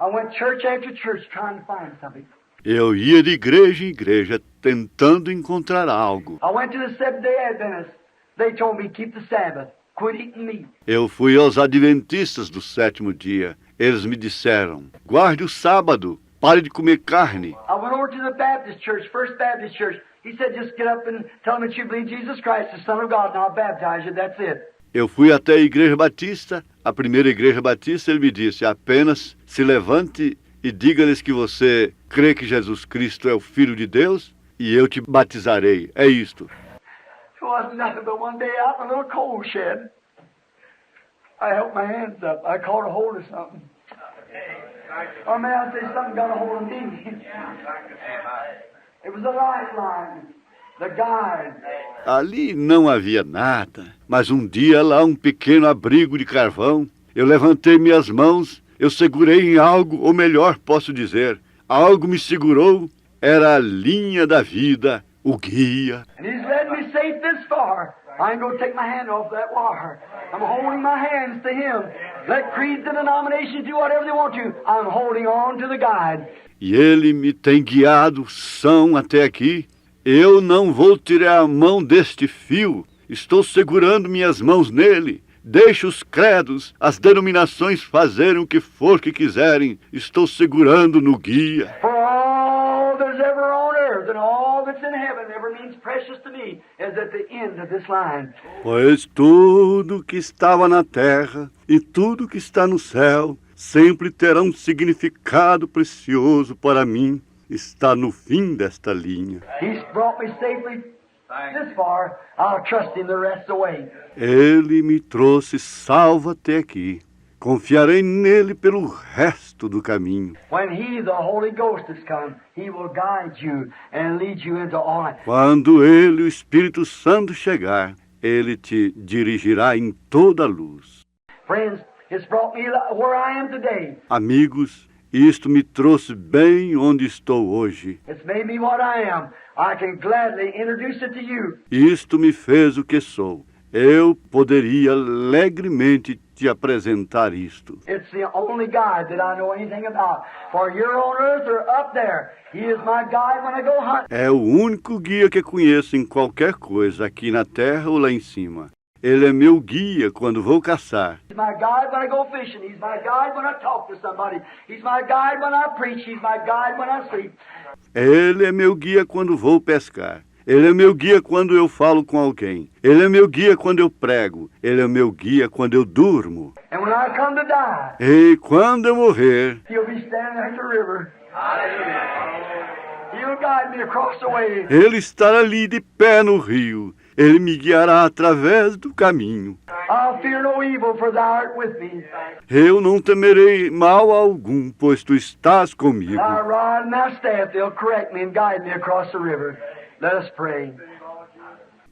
I went church after church trying to find something. Eu ia de igreja em igreja tentando encontrar algo. I went to the Seventh-day Adventists. They told me, keep the Sabbath. Quit eating meat. Eu fui aos adventistas do sétimo dia. Eles me disseram, guarde o sábado, pare de comer carne. I went over to the Baptist church, First Baptist Church. He said, just get up and tell them that you believe Jesus Christ, the Son of God, and I'll baptize you. That's it. Eu fui até a igreja batista, a primeira igreja batista, ele me disse, apenas se levante e diga-lhes que você crê que Jesus Cristo é o Filho de Deus e eu te batizarei. É isto. It wasn't nothing but one day out in a little coal shed. I held my hands up. I caught a hold of something. Or may I say something got a hold of me. It was a lifeline, the guide. Ali não havia nada, mas um dia lá um pequeno abrigo de carvão, eu levantei minhas mãos, eu segurei em algo, ou melhor posso dizer, algo me segurou, era a linha da vida, o guia. And he's led me safe this far. I ain't going to take my hand off that wire. I'm holding my hands to him. Let creeds and denominations do whatever they want to. I'm holding on to the guide. E ele me tem guiado são até aqui. Eu não vou tirar a mão deste fio. Estou segurando minhas mãos nele. Deixe os credos, as denominações fazerem o que for que quiserem. Estou segurando no guia. For all that's ever on earth and all that's in heaven ever means precious to me is at the end of this line. Pois tudo que estava na terra e tudo que está no céu sempre terá um significado precioso para mim. Está no fim desta linha. He's brought me safely this far. I'll trust him the rest of the way. Ele me trouxe salvo até aqui. Confiarei nele pelo resto do caminho. When he, the Holy Ghost, has come, he will guide you and lead you into all life. Quando ele, o Espírito Santo, chegar, ele te dirigirá em toda a luz. Friends, it's brought me where I am today. Amigos, isto me trouxe bem onde estou hoje. It's made me what I am. I can gladly introduce it to you. Isto me fez o que sou. Eu poderia alegremente te apresentar isto. It's the only guide that I know anything about. For you're on earth or up there. He is my guide when I go hunting. É o único guia que conheço em qualquer coisa, aqui na terra ou lá em cima. Ele é meu guia quando vou caçar. He's my guide when I go fishing. He's my guide when I talk to somebody. He's my guide when I preach. He's my guide when I sleep. Ele é meu guia quando vou pescar. Ele é meu guia quando eu falo com alguém. Ele é meu guia quando eu prego. Ele é meu guia quando eu durmo. And when I come to die, E quando eu morrer, He'll be standing at the river. He'll guide me across the way. ele estará ali de pé no rio. Ele me guiará através do caminho. I'll fear no evil, for thou art with me. Eu não temerei mal algum, pois tu estás comigo. Thy rod and thy staff, they'll correct me and guide me across the river. Let us pray.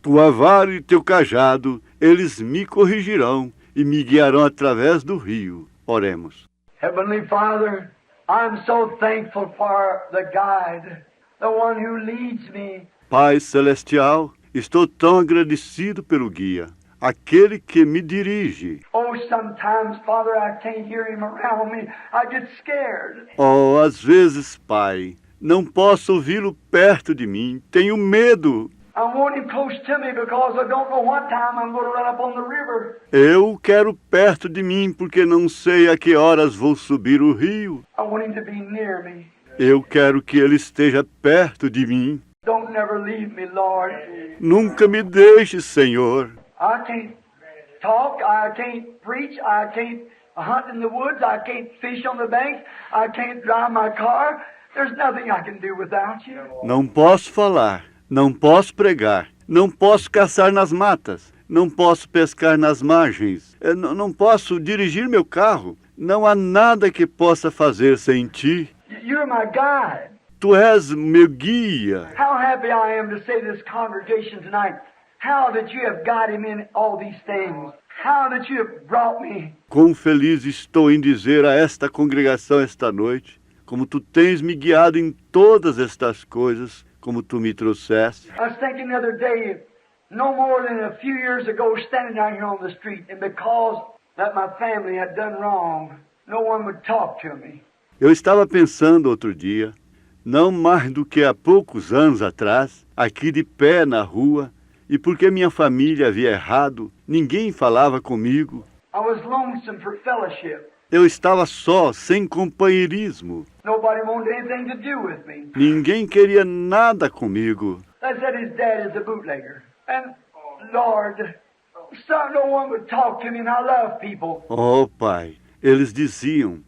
Tua vara e teu cajado, eles me corrigirão e me guiarão através do rio. Oremos. Heavenly Father, I'm so thankful for the guide, the one who leads me. Pai Celestial, estou tão agradecido pelo guia, aquele que me dirige. Oh, sometimes, Father, I can't hear him around me. I get scared. Oh, às vezes, Pai, não posso ouvi-lo perto de mim, tenho medo. I want him close to me because I don't know what time I'm going to run up on the river. Eu o quero perto de mim porque não sei a que horas vou subir o rio. I want him to be near me. Eu quero que ele esteja perto de mim. Don't never leave me, Lord. Nunca me deixe, Senhor. I can't talk, I can't preach, I can't hunt in the woods, I can't fish on the banks, I can't drive my car. There's nothing I can do without you. Não posso falar, não posso pregar, não posso caçar nas matas, não posso pescar nas margens, não posso dirigir meu carro. Não há nada que possa fazer sem ti. You're my guide. Tu és meu guia. How happy I am to say to this congregation tonight, how that you have guided me in all these things. How that you have brought me. Quão feliz estou em dizer a esta congregação esta noite, como tu tens me guiado em todas estas coisas, como tu me trouxeste. I was thinking the other day, no more than a few years ago, standing down here on the street, and because that my family had done wrong, no one would talk to me. Eu estava pensando outro dia, não mais do que há poucos anos atrás, aqui de pé na rua, e porque minha família havia errado, ninguém falava comigo. I was lonesome for fellowship. Eu estava só, sem companheirismo. Nobody wanted anything to do with me. Ninguém queria nada comigo. They said his dad is a bootlegger. And, Lord, no one would talk to me, and I love people. Oh, Pai, eles diziam,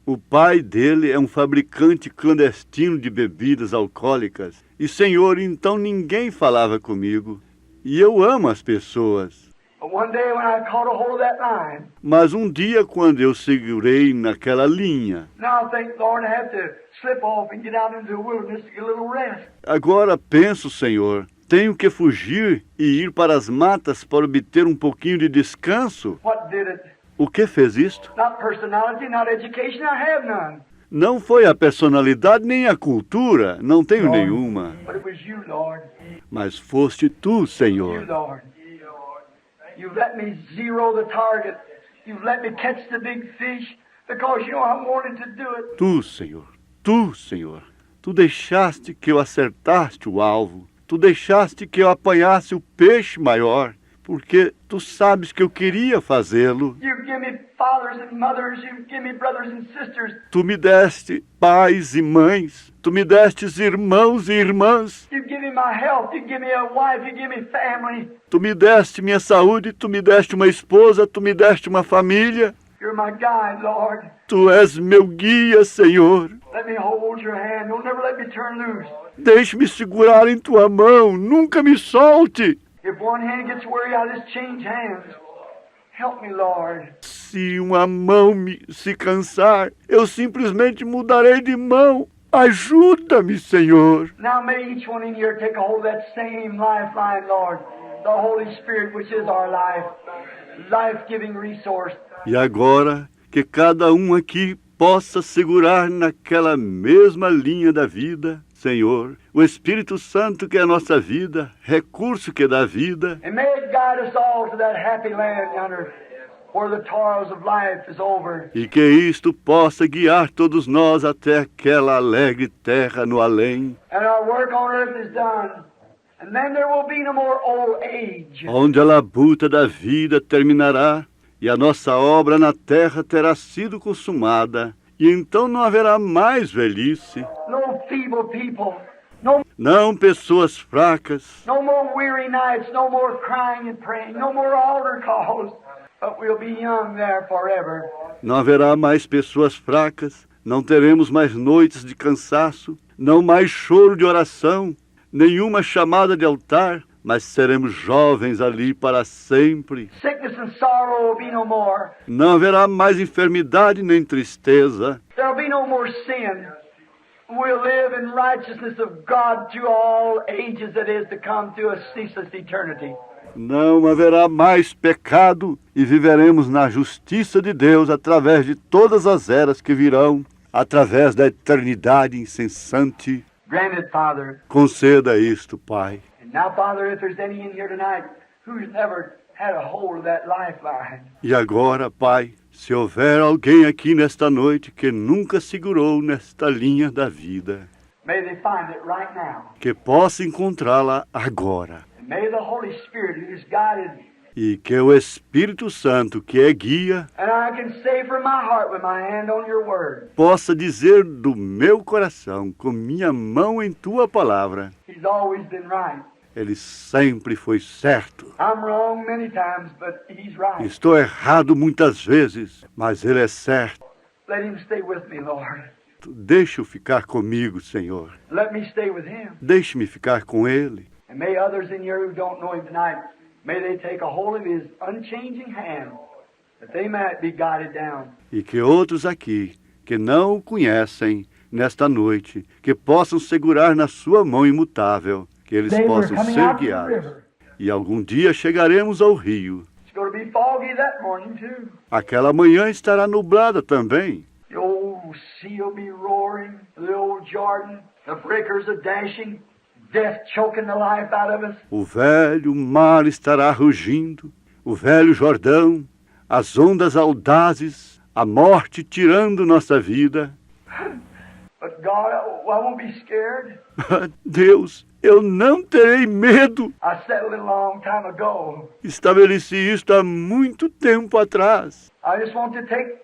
o pai dele é um fabricante clandestino de bebidas alcoólicas. E, Senhor, então ninguém falava comigo. E eu amo as pessoas. But one day when I caught a hold of that line, Mas um dia, quando eu segurei naquela linha, now I think, Lord, I have to slip off and get out into the wilderness to get a little rest. agora penso, Senhor, tenho que fugir e ir para as matas para obter um pouquinho de descanso. What did it? O que fez isto? Not personality, not education, I have none. Não foi a personalidade nem a cultura, não tenho nenhuma. But it was you, Lord. Mas foste tu, You, Senhor. Lord. You've let me zero the target. You've let me catch the big fish because you know I wanted to do it. Tu, Senhor. Tu, Senhor. Tu deixaste que eu acertaste o alvo. Tu deixaste que eu apanhasse o peixe maior, porque tu sabes que eu queria fazê-lo. You give me fathers and mothers. You give me brothers and sisters. Tu me deste pais e mães. Tu me destes irmãos e irmãs. You give me my health. You give me a wife. You give me family. Tu me deste minha saúde. Tu me deste uma esposa. Tu me deste uma família. You're my guide, Lord. Tu és meu guia, Senhor. Let me hold your hand. Don't never let me turn loose. Deixe-me segurar em tua mão. Nunca me solte. If one hand gets weary, I'll just change hands. Help me, Lord. Se uma mão se cansar, eu simplesmente mudarei de mão. Ajuda-me, Senhor. Now may each one in here take a hold of that same lifeline, Lord. The Holy Spirit, which is our life. Life-giving resource. E agora, que cada um aqui possa segurar naquela mesma linha da vida, Senhor, o Espírito Santo que é a nossa vida, recurso que dá vida, And may it guide us all to that happy land yonder. where the toils of life is over. E que isto possa guiar todos nós até aquela alegre terra no além, And our work on earth is done. And then there will be no more old age. onde a labuta da vida terminará e a nossa obra na terra terá sido consumada, e então não haverá mais velhice, No feeble people. não pessoas fracas, No more weary nights. No more crying and praying. No more altar calls. But we'll be young there forever. não haverá mais pessoas fracas, não teremos mais noites de cansaço, não mais choro de oração, nenhuma chamada de altar, mas seremos jovens ali para sempre. Sickness and sorrow will be no more. Não haverá mais enfermidade nem tristeza. There'll be no more sin. We'll live in righteousness of God to all ages that is to come, to a ceaseless eternity. Não haverá mais pecado e viveremos na justiça de Deus através de todas as eras que virão, através da eternidade incessante. Grant it, Father. Conceda isto, Pai. And now, Father, if there's any in here tonight who's never had a hold of that lifeline, E agora, Pai, se houver alguém aqui nesta noite que nunca segurou nesta linha da vida, may they find it right now. que possa encontrá-la agora. And may the Holy Spirit who has guided, E que o Espírito Santo, que é guia, and I can say from my heart with my hand on your word, possa dizer do meu coração, com minha mão em Tua palavra, He's always been right. Ele sempre foi certo. I'm wrong many times, but He's right. Estou errado muitas vezes, mas Ele é certo. Let Him stay with me, Lord. Deixe-o ficar comigo, Senhor. Let me stay with Him. Deixe-me ficar com Ele. And may others in here who don't know Him tonight, may they take a hold of His unchanging hand, that they might be guided down. E que outros aqui, que não o conhecem, nesta noite, que possam segurar na sua mão imutável, que eles They were possam coming ser out to the guiados. river. E algum dia chegaremos ao rio. It's going to be foggy that morning, too. Aquela manhã estará nublada também. The old sea will be roaring, the old Jordan, the breakers are dashing, death choking the life out of us. O velho mar estará rugindo, o velho Jordão, as ondas audazes, a morte tirando nossa vida. But God, I won't be scared. Deus, eu não terei medo. I settled it a long time ago. Estabeleci isto há muito tempo atrás. I just want to take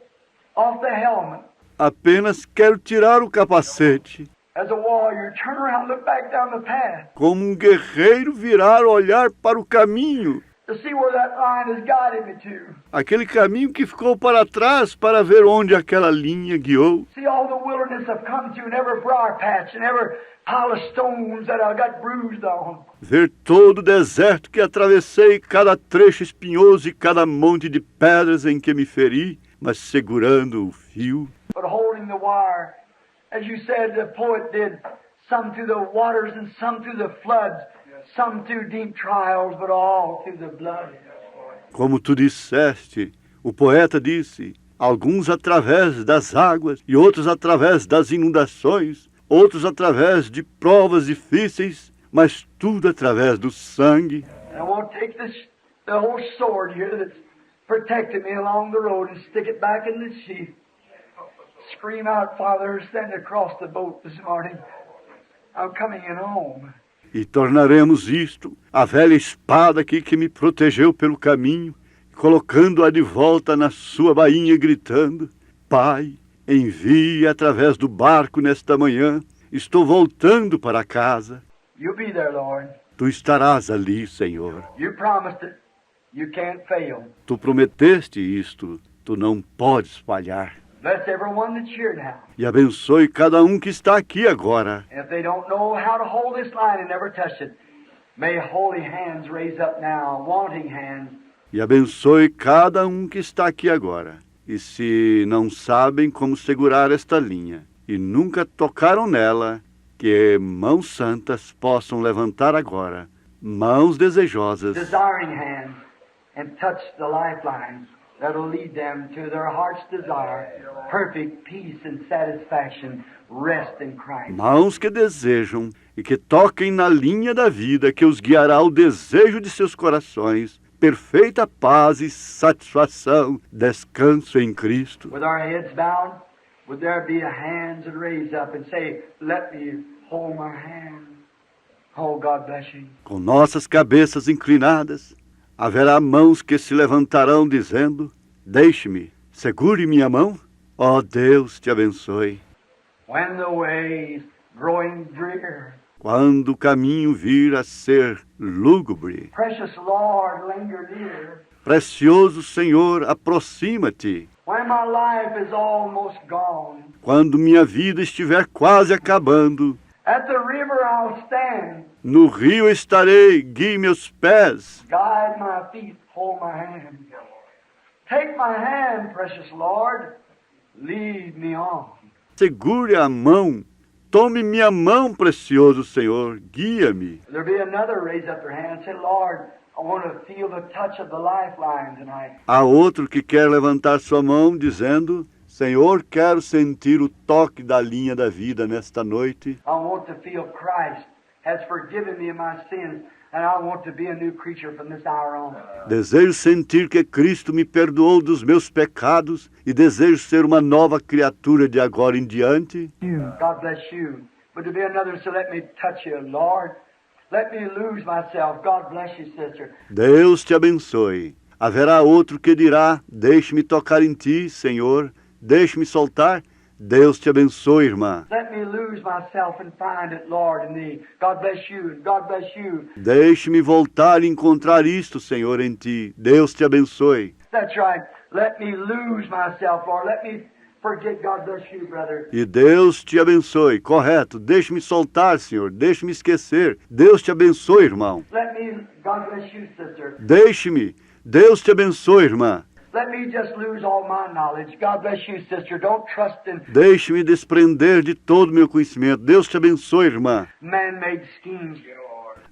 off the helmet. Apenas quero tirar o capacete. As a warrior, turn around, look back down the path Como um guerreiro virar, olhar para o caminho. to see where that line has guided me to. Aquele caminho que ficou para trás para ver onde aquela linha guiou. See all the wilderness I've come to, and every briar patch, and every pile of stones that I got bruised on. Ver todo o deserto que atravessei, cada trecho espinhoso e cada monte de pedras em que me feri, mas segurando o fio. But holding the wire, as you said, the poet did, some through the waters and some through the floods, some through deep trials, but all through the blood. Como tu disseste, o poeta disse, alguns através das águas e outros através das inundações, outros através de provas difíceis, mas tudo através do sangue. And I want to take the whole sword here that's protected me along the road and stick it back in the sheath. Scream out, Father, send across the boat this morning. I'm coming in home. E tornaremos isto, a velha espada aqui que me protegeu pelo caminho, colocando-a de volta na sua bainha, gritando, Pai, envie através do barco nesta manhã, estou voltando para casa. You'll be there, Lord. Tu estarás ali, Senhor. You promised it. You can't fail. Tu prometeste isto, tu não podes falhar. Bless everyone that's here now. E abençoe cada um que está aqui agora. And if they don't know how to hold this line and never touch it, may holy hands raise up now, wanting hands. E abençoe cada um que está aqui agora. E se não sabem como segurar esta linha e nunca tocaram nela, que mãos santas possam levantar agora, mãos desejosas, Desiring hands, and touch the lifelines that'll lead them to their heart's desire, perfect peace and satisfaction, rest in Christ. mãos que desejam e que toquem na linha da vida que os guiará ao desejo de seus corações, perfeita paz e satisfação, descanso em Cristo. With our heads bowed, would there be a hands that raise up and say, let me hold my hand. Oh, God bless you. Com nossas cabeças inclinadas, haverá mãos que se levantarão dizendo, deixe-me, segure minha mão. Ó Deus te abençoe. When the way's growing drear, Quando o caminho vir a ser lúgubre, precious Lord, linger near. precioso Senhor, aproxima-te. When my life is almost gone, Quando minha vida estiver quase acabando, at the river I'll stand. no rio estarei, guie meus pés. Guide my feet, hold my hand. Take my hand, precious Lord, lead me on. Segure a mão, tome minha mão, precioso Senhor, guia-me. There'll be another raise up their hand and say, Lord, I want to feel the touch of the lifeline tonight. Há outro que quer levantar sua mão, dizendo, Senhor, quero sentir o toque da linha da vida nesta noite. I want to feel Christ has forgiven me of my sins, and I want to be a new creature from this hour on. Desejo sentir que Cristo me perdoou dos meus pecados e desejo ser uma nova criatura de agora em diante. God bless you. But to be another, so let me touch you, Lord. Let me lose myself. God bless you, sister. Deus te abençoe. Haverá outro que dirá, deixe-me tocar em ti, Senhor, deixe-me soltar. Deus te abençoe, irmã. Let me lose myself and find it, Lord, in thee. God bless you. God bless you. Deixe-me voltar e encontrar isto, Senhor, em ti. Deus te abençoe. That's right. Let me lose myself, Lord. Let me forget. God bless you, brother. E Deus te abençoe. Correto. Deixe-me soltar, Senhor. Deixe-me esquecer. Deus te abençoe, irmão. Let me, God bless you, sister. Deixe-me. Deus te abençoe, irmã. Let me just lose all my knowledge. God bless you, sister. Don't trust in Deixe-me desprender de todo o meu conhecimento. Deus te abençoe, irmã. man-made schemes.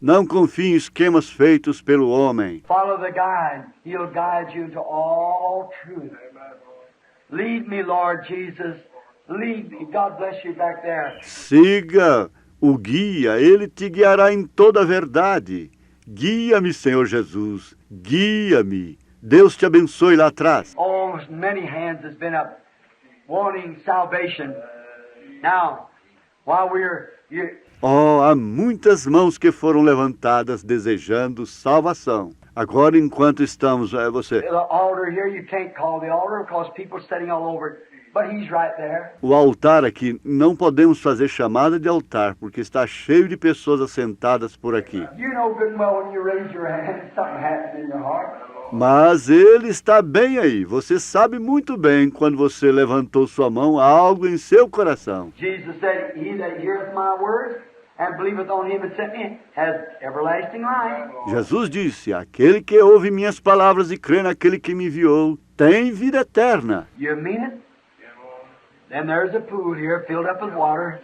Não confie em esquemas feitos pelo homem. Follow the guide. He'll guide you into all truth. Lead me, Lord Jesus. Lead me. God bless you back there. Siga o guia, ele te guiará em toda a verdade. Guia-me, Senhor Jesus. Guia-me. Deus te abençoe lá atrás. Oh, many hands has been up wanting salvation. Now, while Oh, há muitas mãos que foram levantadas desejando salvação. Agora, enquanto estamos, the altar here, you can't call the altar because people are sitting all over it. But he's right there. O altar aqui, não podemos fazer chamada de altar, porque está cheio de pessoas assentadas por aqui. You know good and well when you raise your hand, something happens in your heart. Mas ele está bem aí. Você sabe muito bem, quando você levantou sua mão, há algo em seu coração. Jesus said, he that heareth my words and believeth on him that sent me has everlasting life. Jesus disse, aquele que ouve minhas palavras e crê naquele que me enviou, tem vida eterna. You mean it? Then there's a pool here filled up with water.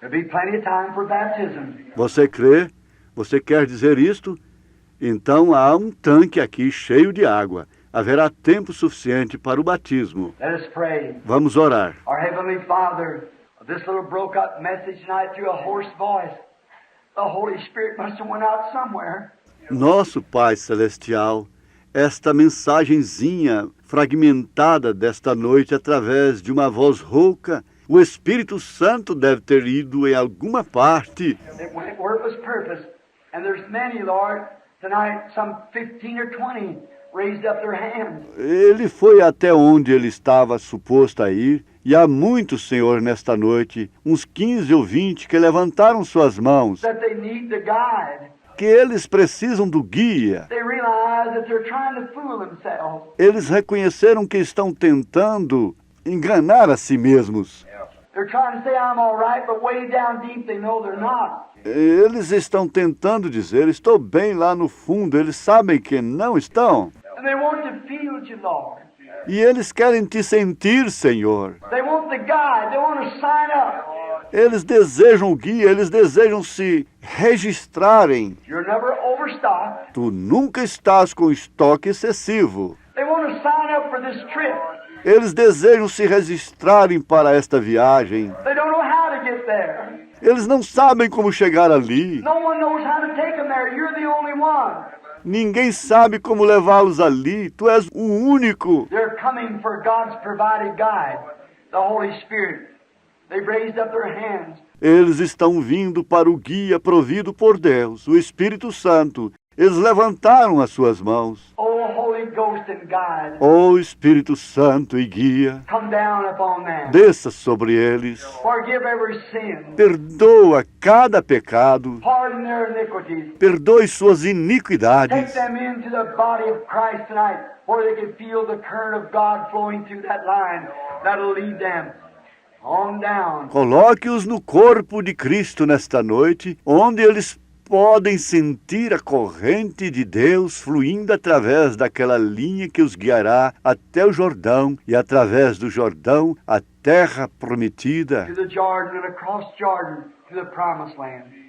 There'll be plenty of time for baptism. Você crê? Você quer dizer isto? Então há um tanque aqui cheio de água. Haverá tempo suficiente para o batismo. Let us pray. Vamos orar. Our Heavenly Father, this little broke up message tonight through a hoarse voice. The Holy Spirit must have went out somewhere. Nosso Pai Celestial, esta mensagenzinha fragmentada desta noite através de uma voz rouca, o Espírito Santo deve ter ido em alguma parte. It went where it was purposed. And there's many, Lord, tonight, some 15 or 20 raised up their hands. Ele foi até onde ele estava suposto a ir, e há muitos, Senhor, nesta noite, uns 15 ou 20 que levantaram suas mãos, That they need the guide. que eles precisam do guia. They realize that they're trying to fool themselves. Eles reconheceram que estão tentando enganar a si mesmos. They're trying to say I'm all right, but way down deep they know they're not. Eles estão tentando dizer, estou bem lá no fundo, eles sabem que não estão. And they want to feel you, Lord. E eles querem te sentir, Senhor. They want the guide. They want to sign up. Eles desejam o guia, eles desejam se registrarem. You're never overstocked. Tu nunca estás com estoque excessivo. They want to sign up for this trip. Eles desejam se registrarem para esta viagem. They don't know how to get there. Eles não sabem como chegar ali. No one knows how to take them there. You're the only one. Ninguém sabe como levá-los ali. Tu és o único. They're coming for God's provided guide, the Holy Spirit. They've raised up their hands. Eles estão vindo para o guia provido por Deus, o Espírito Santo. Eles levantaram as suas mãos. Oh, Holy Ghost and guide, Ó Espírito Santo e guia, come down upon them. desça sobre eles. Forgive every sin. Perdoa cada pecado. Pardon their iniquities. Perdoe suas Take iniquidades. them into the body of Christ tonight, where they can feel the current of God flowing through that line that'll lead them on down. Coloque-os no corpo de Cristo nesta noite, onde eles podem sentir a corrente de Deus fluindo através daquela linha que os guiará até o Jordão e através do Jordão à terra prometida. To the Jordan and across Jordan to the promised land.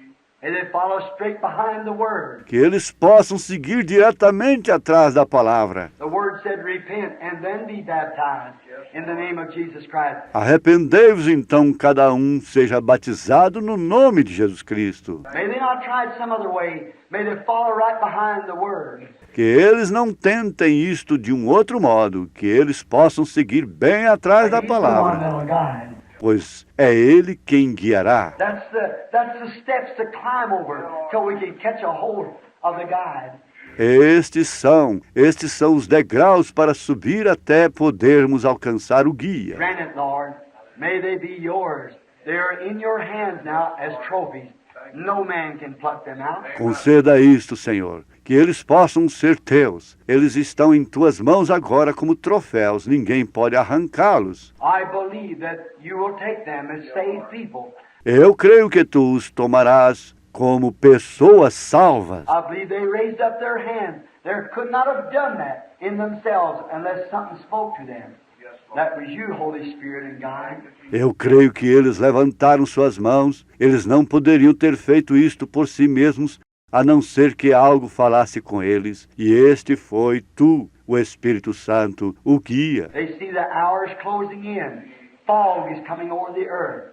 And they follow straight behind the Word. Que eles possam seguir diretamente atrás da palavra. The Word said, repent and then be baptized in the name of Jesus Christ. Arrependei-vos então, cada um seja batizado no nome de Jesus Cristo. May they not try it some other way. May they follow right behind the Word. Que eles não tentem isto de um outro modo, que eles possam seguir bem atrás da He's the one palavra, that'll guide. pois é Ele quem guiará. That's the steps to climb over till we can catch a hold of the guide. Estes são os degraus para subir até podermos alcançar o guia. Grant it, Lord. May they be yours. They are in your hands now as trophies. No man can pluck them out. Conceda isto, Senhor, que eles possam ser teus. Eles estão em tuas mãos agora como troféus, ninguém pode arrancá-los. I believe that you will take them as saved people. Eu creio que tu os tomarás como pessoas salvas. I believe they raised up their hands. They could not have done that in themselves unless something spoke to them. That was you, Holy Spirit and God. Eu creio que eles levantaram suas mãos. Eles não poderiam ter feito isto por si mesmos, a não ser que algo falasse com eles. E este foi tu, o Espírito Santo, o guia. They see the hours closing in. Fog is coming over the earth.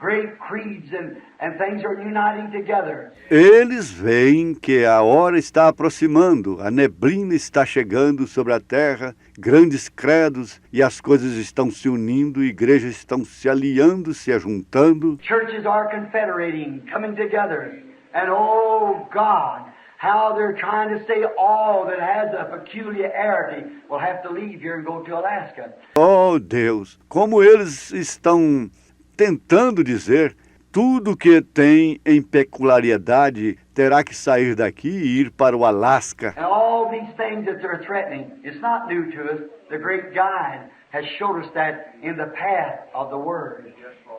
Great creeds and things are uniting together. Eles veem que a hora está aproximando, a neblina está chegando sobre a terra, grandes credos, e as coisas estão se unindo, igrejas estão se aliando, se ajuntando. Churches are confederating, coming together. And oh God, how they're trying to say all that has a peculiarity will have to leave here and go to Alaska. Oh Deus, como eles estão tentando dizer, tudo que tem em peculiaridade terá que sair daqui e ir para o Alasca. And all these things that they're threatening, it's not new to us. The great guide has showed us that in the path of the Word.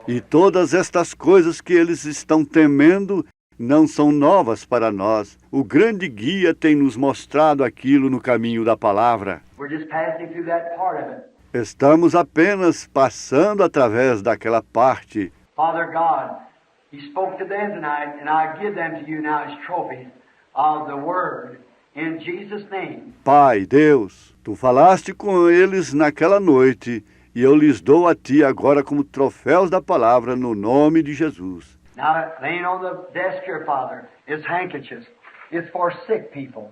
E todas estas coisas que eles estão temendo não são novas para nós. O grande guia tem nos mostrado aquilo no caminho da palavra. We're just passing through that part of it. Estamos apenas passando através daquela parte. Father God, He spoke to them tonight, and I give them to you now as trophies of the Word. In Jesus' name. Pai, Deus, tu falaste com eles naquela noite, e eu lhes dou a ti agora como troféus da palavra no nome de Jesus. Now, laying on the desk here, Father, is handkerchiefs. It's for sick people.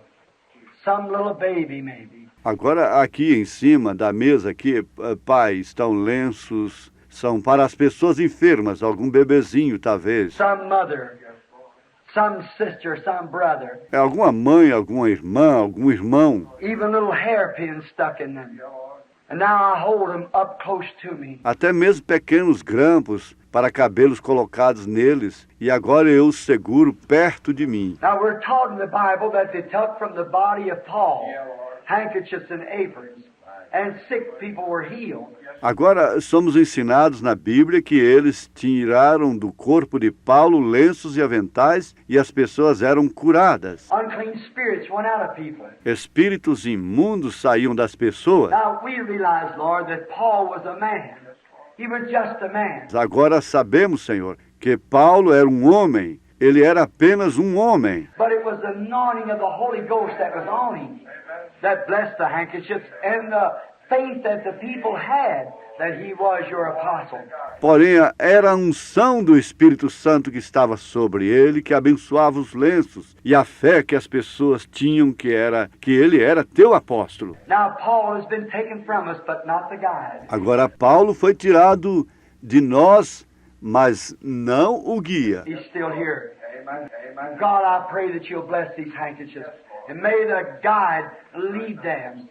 Some little baby, maybe. Agora, aqui em cima da mesa, aqui, pai, estão lenços, são para as pessoas enfermas, algum bebezinho, talvez. Some mother, some sister, some brother. É alguma mãe, alguma irmã, algum irmão. Even little hairpins stuck in them. And now I hold them up close to me. Até mesmo pequenos grampos para cabelos colocados neles, e agora eu os seguro perto de mim. Now we're taught in the Bible that they took from the body of Paul handkerchiefs and aprons, and sick people were healed. Agora somos ensinados na Bíblia que eles tiraram do corpo de Paulo lenços e aventais e as pessoas eram curadas. Unclean spirits went out of people. Espíritos imundos saíam das pessoas. Now we realize, Lord, that Paul was a man. He was just a man. Agora sabemos, Senhor, que Paulo era um homem. Ele era apenas um homem. But it was the anointing of the Holy Ghost that was on him that blessed the handkerchiefs and the faith that the people had that he was your apostle. Porém, era a unção do Espírito Santo que estava sobre ele, que abençoava os lenços, e a fé que as pessoas tinham que ele era teu apóstolo. Now Paul has been taken from us, but not the guide. Agora, Paulo foi tirado de nós, mas não o guia. He's still here. God, I pray that you'll bless these handkerchiefs, and may the guide lead them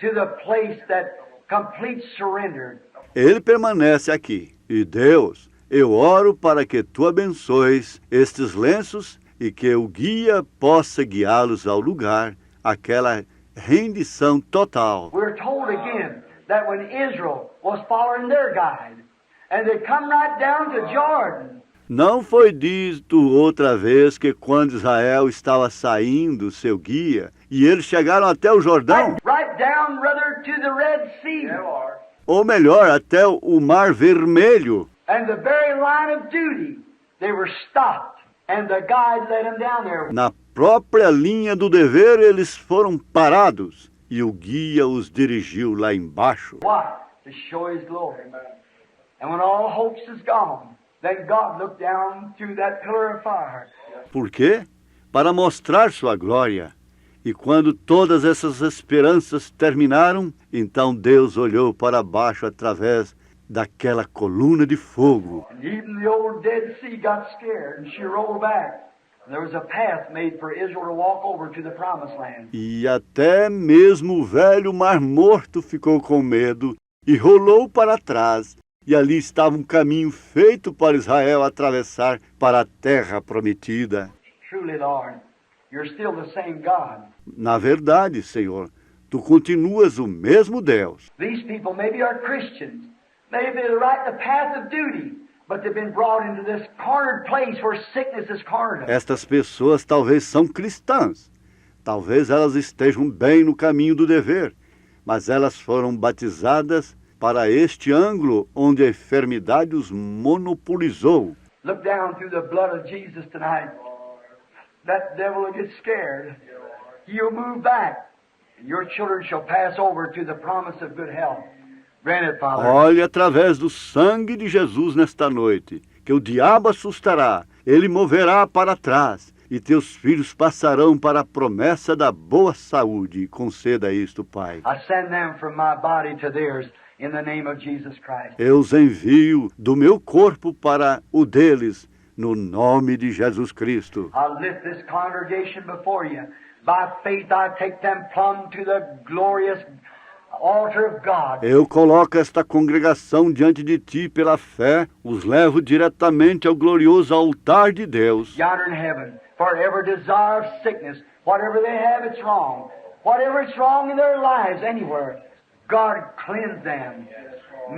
to the place that complete surrender. Ele permanece aqui. E Deus, eu oro para que tu abençoes estes lenços e que o guia possa guiá-los ao lugar, aquela rendição total. We're told again that when Israel was following their guide, and they come right down to Jordan, Não foi dito outra vez que quando Israel estava saindo, seu guia, e eles chegaram até o Jordão, right down, brother, to the Red Sea, ou melhor, até o Mar Vermelho, and the very line of duty, they were stopped, and the guide led them down there. na própria linha do dever eles foram parados, e o guia os dirigiu lá embaixo. Why? To show His glory. And when all hopes is gone, then God looked down through that pillar of fire. Por quê? Para mostrar sua glória. E quando todas essas esperanças terminaram, então Deus olhou para baixo através daquela coluna de fogo. And even the old Dead Sea got scared, and she rolled back. And there was a path made for Israel to walk over to the Promised Land. E até mesmo o velho Mar Morto ficou com medo e rolou para trás. E ali estava um caminho feito para Israel atravessar para a terra prometida. Truly, Lord, you're still the same God. Na verdade, Senhor, tu continuas o mesmo Deus. These people maybe are Christians. Maybe they're right in the path of duty, but they've been brought into this cornered place where sickness has cornered them. Estas pessoas talvez são cristãs. Talvez elas estejam bem no caminho do dever, mas elas foram batizadas para este ângulo onde a enfermidade os monopolizou. Look down through the blood of Jesus tonight. That devil will get scared. He'll move back. And your children shall pass over to the promise of good health. Grant it, Father. Olhe através do sangue de Jesus nesta noite, que o diabo assustará, ele moverá para trás, e teus filhos passarão para a promessa da boa saúde. Conceda isto, Pai. I send them from my body to theirs in the name of Jesus Christ. Eu os envio do meu corpo para o deles, no nome de Jesus Cristo. I lift this congregation before you. By faith I take them plumb to the glorious altar of God. Eu coloco esta congregação diante de ti pela fé, os levo diretamente ao glorioso altar de Deus. Yonder in heaven, for every desire of sickness, whatever they have, it's wrong. Whatever is wrong in their lives anywhere, God cleanse them.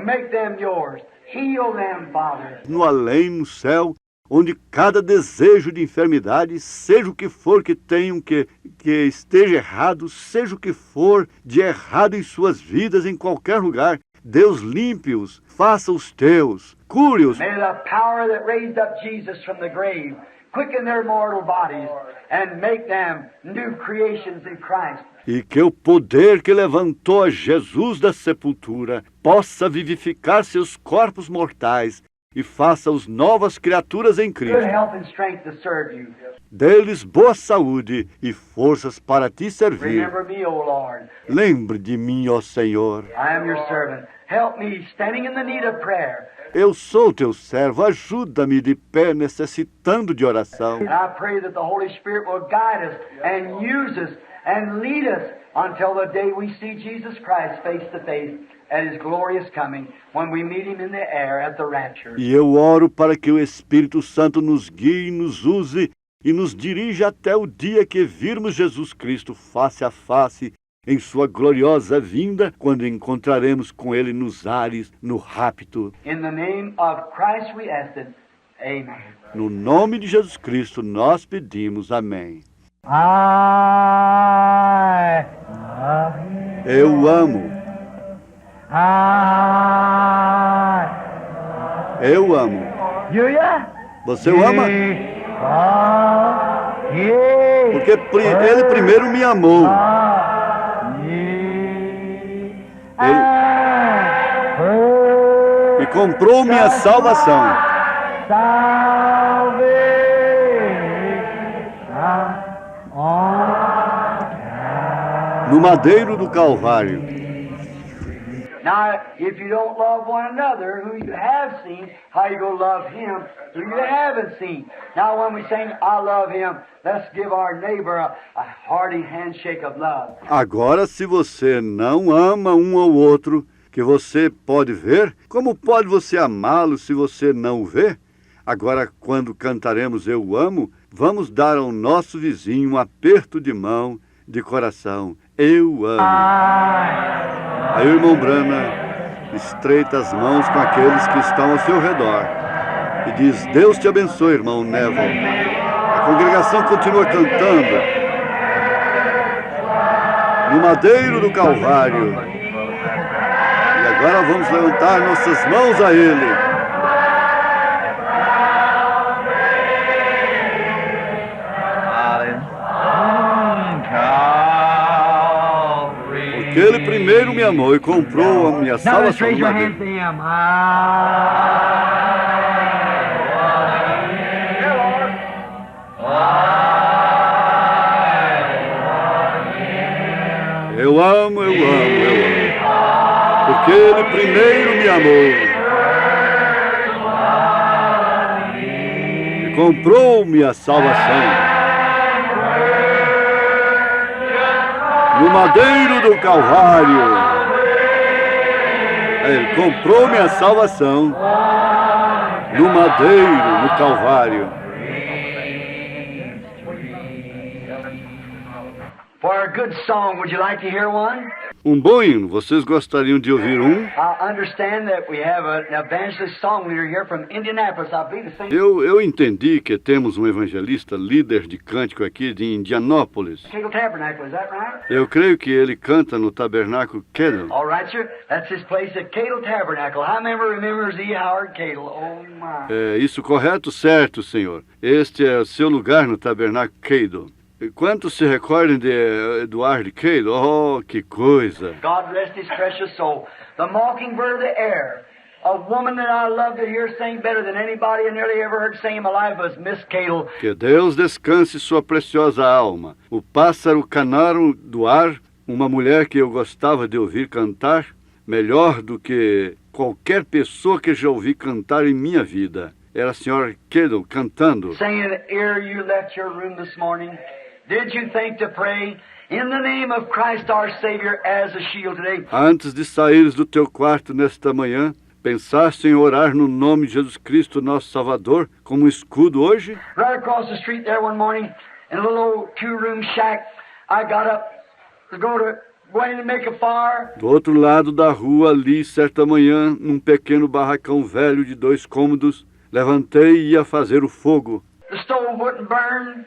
Make them yours. Heal them, Father. No além, no céu, onde cada desejo de enfermidade, seja o que for que tenham que esteja errado, seja o que for de errado em suas vidas, em qualquer lugar, Deus limpe-os, faça os teus, cure-os. May the power that raised up Jesus from the grave quicken their mortal bodies and make them new creations in Christ. E que o poder que levantou a Jesus da sepultura possa vivificar seus corpos mortais e faça-os novas criaturas em Good Cristo. health and strength to serve you. Dê-lhes boa saúde e forças para te servir. Remember me, O Lord. Lembre de mim, ó Senhor. I am your servant. Help me standing in the need of prayer. Eu sou teu servo, ajuda-me de pé necessitando de oração. And I pray that the Holy Spirit will guide us and use us and lead us until the day we see Jesus Christ face to face at His glorious coming, when we meet Him in the air at the rapture. E eu oro para que o Espírito Santo nos guie, nos use e nos dirija até o dia que virmos Jesus Cristo face a face em sua gloriosa vinda, quando encontraremos com Ele nos ares, no rapto. In the name of Christ we ask it. Amen. No nome de Jesus Cristo nós pedimos. Amém. I love Him. Eu amo. Eu amo. You ya? Você o ama? Porque Ele primeiro me amou. E comprou minha salvação. No madeiro do Calvário. Now, if you don't love one another, who you have seen, how you go love him who you haven't seen? Now, when we sing, I love him, let's give our neighbor a hearty handshake of love. Agora, se você não ama um ao outro, que você pode ver, como pode você amá-lo se você não o vê? Agora, quando cantaremos Eu o Amo, vamos dar ao nosso vizinho um aperto de mão, de coração. Eu o amo. Aí o irmão Brana estreita as mãos com aqueles que estão ao seu redor e diz: Deus te abençoe, irmão Neville. A congregação continua cantando. No madeiro do Calvário. E agora vamos levantar nossas mãos a Ele. Porque Ele primeiro me amou e comprou a minha salvação no madeiro. Eu amo, eu amo, eu amo. Porque Ele primeiro me amou e comprou-me a salvação. No madeiro do Calvário. Ele comprou-me a salvação no madeiro, no Calvário. For a good song, would you like to hear one? Um bom hino, vocês gostariam de ouvir um? I understand that we have an evangelist song leader here from Indianapolis. I believe the same. Eu entendi que temos um evangelista líder de cântico aqui de Indianópolis. Cadle Tabernacle, is that right? Eu creio que ele canta no Tabernáculo Cadle. All right, sir. That's his place at Cadle Tabernacle. How many remembers E. Howard Cadle? Oh, my. É isso correto? Certo, senhor. Este é o seu lugar no Tabernáculo Cadle. Quantos se recordam de Edward Cade? Oh, que coisa! God rest his precious soul. The mockingbird of the air. A woman that I love to hear sing better than anybody I nearly ever heard sing in my life was Miss Cadle. Que Deus descanse sua preciosa alma. O pássaro canaro do ar, uma mulher que eu gostava de ouvir cantar, melhor do que qualquer pessoa que já ouvi cantar em minha vida. Era a senhora Cadle cantando. Saying, ere you left your room this morning, did you think to pray in the name of Christ our Savior as a shield today? Antes de saíres do teu quarto nesta manhã, pensaste em orar no nome de Jesus Cristo, nosso Salvador, como escudo hoje? Right across the street there one morning, in a little old two-room shack, I got up to go in to make a fire. Do outro lado da rua, ali, certa manhã, num pequeno barracão velho de 2 cômodos, levantei e ia fazer o fogo. The stove wouldn't burn.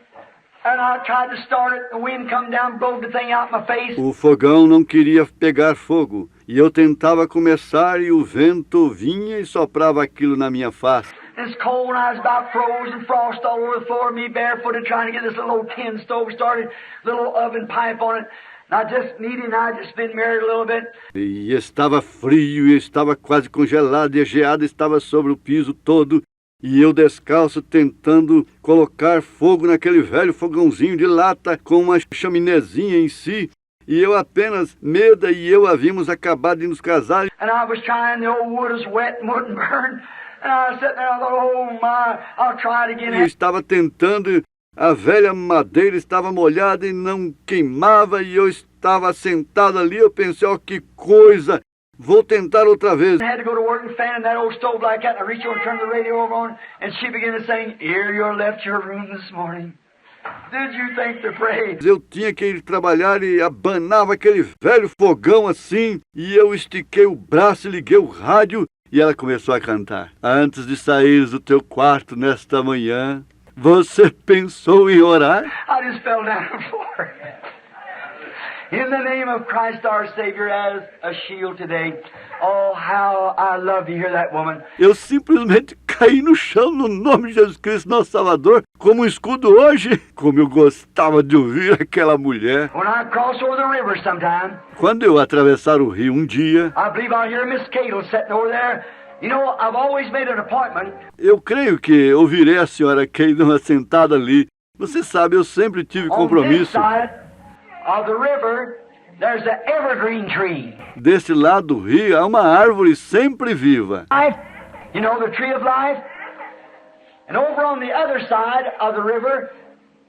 And I tried to start it, the wind come down, blew the thing out my face. O fogão não queria pegar fogo, e eu tentava começar e o vento vinha e soprava aquilo na minha face. It's cold and I was about froze and frost all over the floor, me barefooted trying to get this little old tin stove started, little oven pipe on it. And I just been married a little bit. E estava frio, e estava quase congelado, e a geada estava sobre o piso todo. E eu descalço tentando colocar fogo naquele velho fogãozinho de lata com uma chaminézinha em si. E eu apenas, Meda e eu havíamos acabado de nos casar. And I was trying, the old wood was wet and wouldn't burn. And I was sitting there, I thought, oh my, I'll try it again. Eu estava tentando, a velha madeira estava molhada e não queimava. E eu estava sentado ali, eu pensei, oh, que coisa! Vou tentar outra vez. I had to go to work and fan in that old stove like that. And I reached over and turned the radio over on, and she began to sing, ere you left your room this morning, did you think to pray? Eu tinha que ir trabalhar e abanava aquele velho fogão assim. E eu estiquei o braço e liguei o rádio. E ela começou a cantar. Antes de sair do teu quarto nesta manhã, você pensou em orar? I just fell down on the floor. in the name of Christ our Savior as a shield today. Oh, how I love to hear that woman. Eu simplesmente caí no chão no nome de Jesus Cristo, nosso Salvador, como um escudo hoje. Como eu gostava de ouvir aquela mulher. When I cross over the river sometime, Quando eu atravessar o rio um dia, I believe I'll hear Miss Cato sitting over there. You know, I've always made an appointment. eu creio que ouvirei a senhora Keidon sentada ali. Você sabe, eu sempre tive On this compromisso. side of the river, there's an evergreen tree. Desse lado do rio há uma árvore sempre viva. Life, you know, the tree of life. And over on the other side of the river,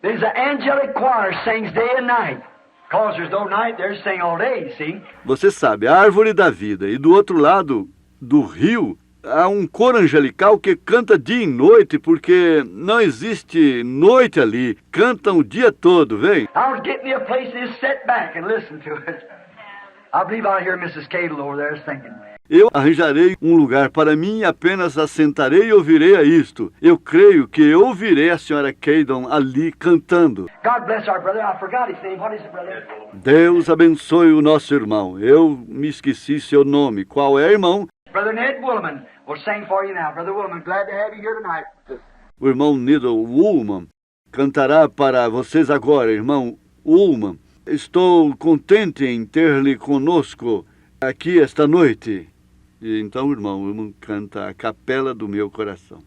there's an angelic choir sings day and night. Because there's no night, they sing all day, see? Você sabe, a árvore da vida. E do outro lado do rio há um coro angelical que canta dia e noite, porque não existe noite ali. Cantam o dia todo, vem? I'll get me a place and just sit back and listen to it. I believe I'll hear Mrs. Cadle over there singing. Eu arranjarei um lugar para mim e apenas assentarei e ouvirei a isto. Eu creio que ouvirei a senhora Keidon ali cantando. God bless our brother. I forgot his name. What is it, brother? Deus abençoe o nosso irmão. Eu me esqueci seu nome. Qual é, irmão? Brother Ned Woolman will sing for you now. Brother Woolman, glad to have you here tonight. O irmão Needle Woolman cantará para vocês agora, irmão Woolman. Estou contente em ter-lhe conosco aqui esta noite. E então o irmão Woolman canta a capela do meu coração.